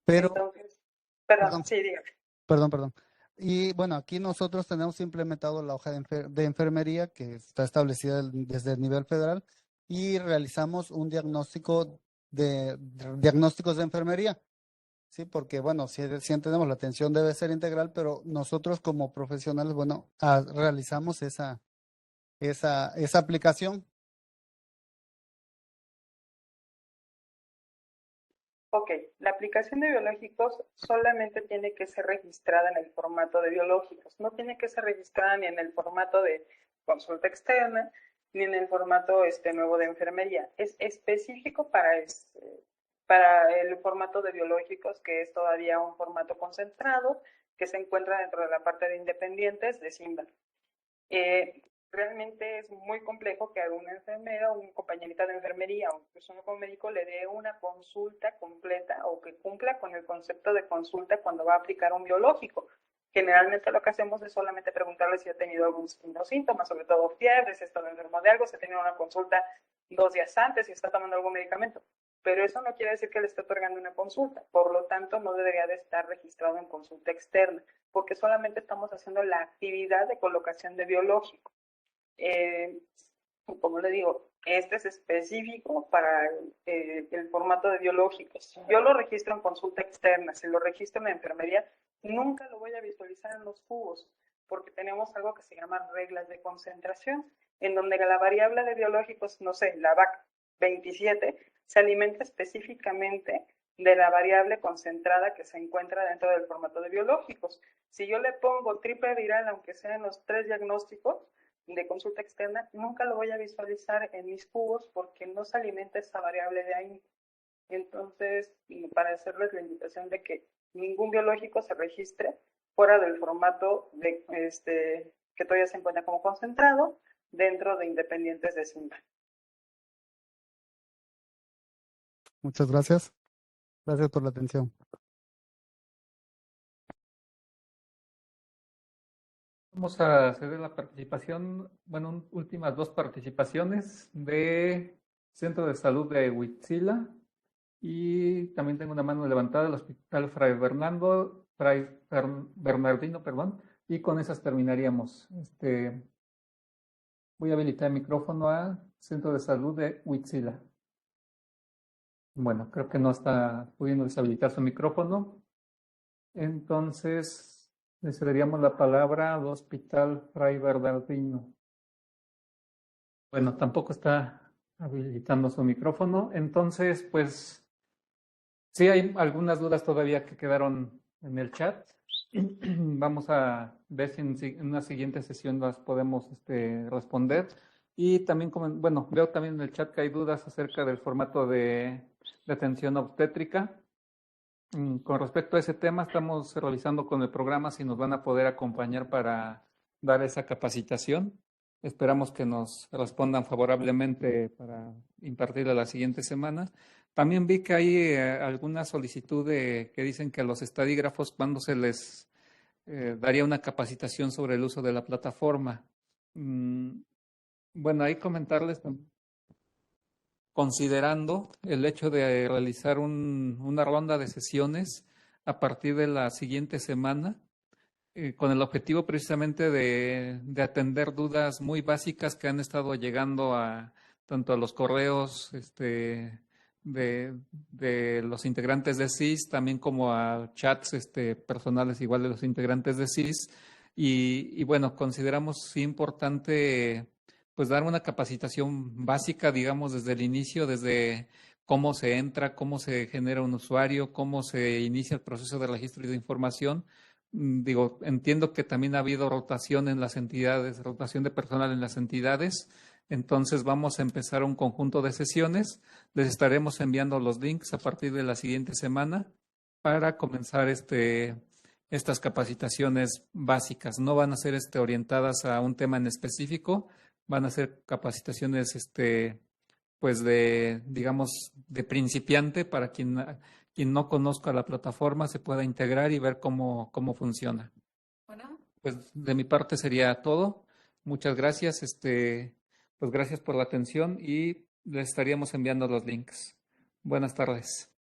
Pero, entonces, perdón, sí, dígame. Perdón. Y bueno, aquí nosotros tenemos implementado la hoja de enfermería que está establecida desde el nivel federal y realizamos un diagnósticos de enfermería. Sí, porque bueno, si entendemos, la atención debe ser integral, pero nosotros como profesionales, bueno, realizamos esa aplicación. Ok, la aplicación de biológicos solamente tiene que ser registrada en el formato de biológicos, no tiene que ser registrada ni en el formato de consulta externa, ni en el formato nuevo de enfermería. Es específico para el formato de biológicos, que es todavía un formato concentrado, que se encuentra dentro de la parte de independientes de SINBA. Realmente es muy complejo que a una enfermera o una compañerita de enfermería o un personal médico le dé una consulta completa o que cumpla con el concepto de consulta cuando va a aplicar un biológico. Generalmente lo que hacemos es solamente preguntarle si ha tenido algunos síntomas, sobre todo fiebre, si ha estado enfermo de algo, si ha tenido una consulta 2 días antes, si está tomando algún medicamento. Pero eso no quiere decir que le esté otorgando una consulta. Por lo tanto, no debería de estar registrado en consulta externa, porque solamente estamos haciendo la actividad de colocación de biológico. Como le digo, este es específico para el formato de biológicos. Si yo lo registro en consulta externa, si lo registro en la enfermería, nunca lo voy a visualizar en los cubos, porque tenemos algo que se llama reglas de concentración, en donde la variable de biológicos, no sé, la VAC 27, se alimenta específicamente de la variable concentrada que se encuentra dentro del formato de biológicos. Si yo le pongo triple viral, aunque sea en los 3 diagnósticos de consulta externa, nunca lo voy a visualizar en mis cubos porque no se alimenta esa variable de ahí. Entonces, para hacerles la invitación de que ningún biológico se registre fuera del formato de que todavía se encuentra como concentrado dentro de independientes de SINBA. Muchas gracias. Gracias por la atención. Vamos a ceder la participación, bueno, últimas 2 participaciones de Centro de Salud de Huitzila y también tengo una mano levantada del Hospital Fray Bernardino, y con esas terminaríamos. Voy a habilitar el micrófono a Centro de Salud de Huitzila. Bueno, creo que no está pudiendo deshabilitar su micrófono. Entonces, le cederíamos la palabra al Hospital Fray Bernardino. Bueno, tampoco está habilitando su micrófono. Entonces, pues, sí hay algunas dudas todavía que quedaron en el chat. Vamos a ver si en una siguiente sesión las podemos responder. Y también, bueno, veo también en el chat que hay dudas acerca del formato de atención obstétrica. Con respecto a ese tema, estamos realizando con el programa si nos van a poder acompañar para dar esa capacitación. Esperamos que nos respondan favorablemente para impartirla la siguiente semana. También vi que hay alguna solicitud que dicen que a los estadígrafos, cuando se les daría una capacitación sobre el uso de la plataforma. Bueno, ahí comentarles también, considerando el hecho de realizar una ronda de sesiones a partir de la siguiente semana, con el objetivo precisamente de atender dudas muy básicas que han estado llegando tanto a los correos de los integrantes de CIS, también como a chats personales igual de los integrantes de CIS. Y bueno, consideramos importante pues dar una capacitación básica, digamos, desde el inicio, desde cómo se entra, cómo se genera un usuario, cómo se inicia el proceso de registro de información. Digo, entiendo que también ha habido rotación en las entidades, rotación de personal en las entidades. Entonces vamos a empezar un conjunto de sesiones. Les estaremos enviando los links a partir de la siguiente semana para comenzar estas capacitaciones básicas. No van a ser orientadas a un tema en específico, van a ser capacitaciones pues digamos, de principiante para quien no conozca la plataforma se pueda integrar y ver cómo funciona. Bueno, pues de mi parte sería todo. Muchas gracias. Pues gracias por la atención y les estaríamos enviando los links. Buenas tardes.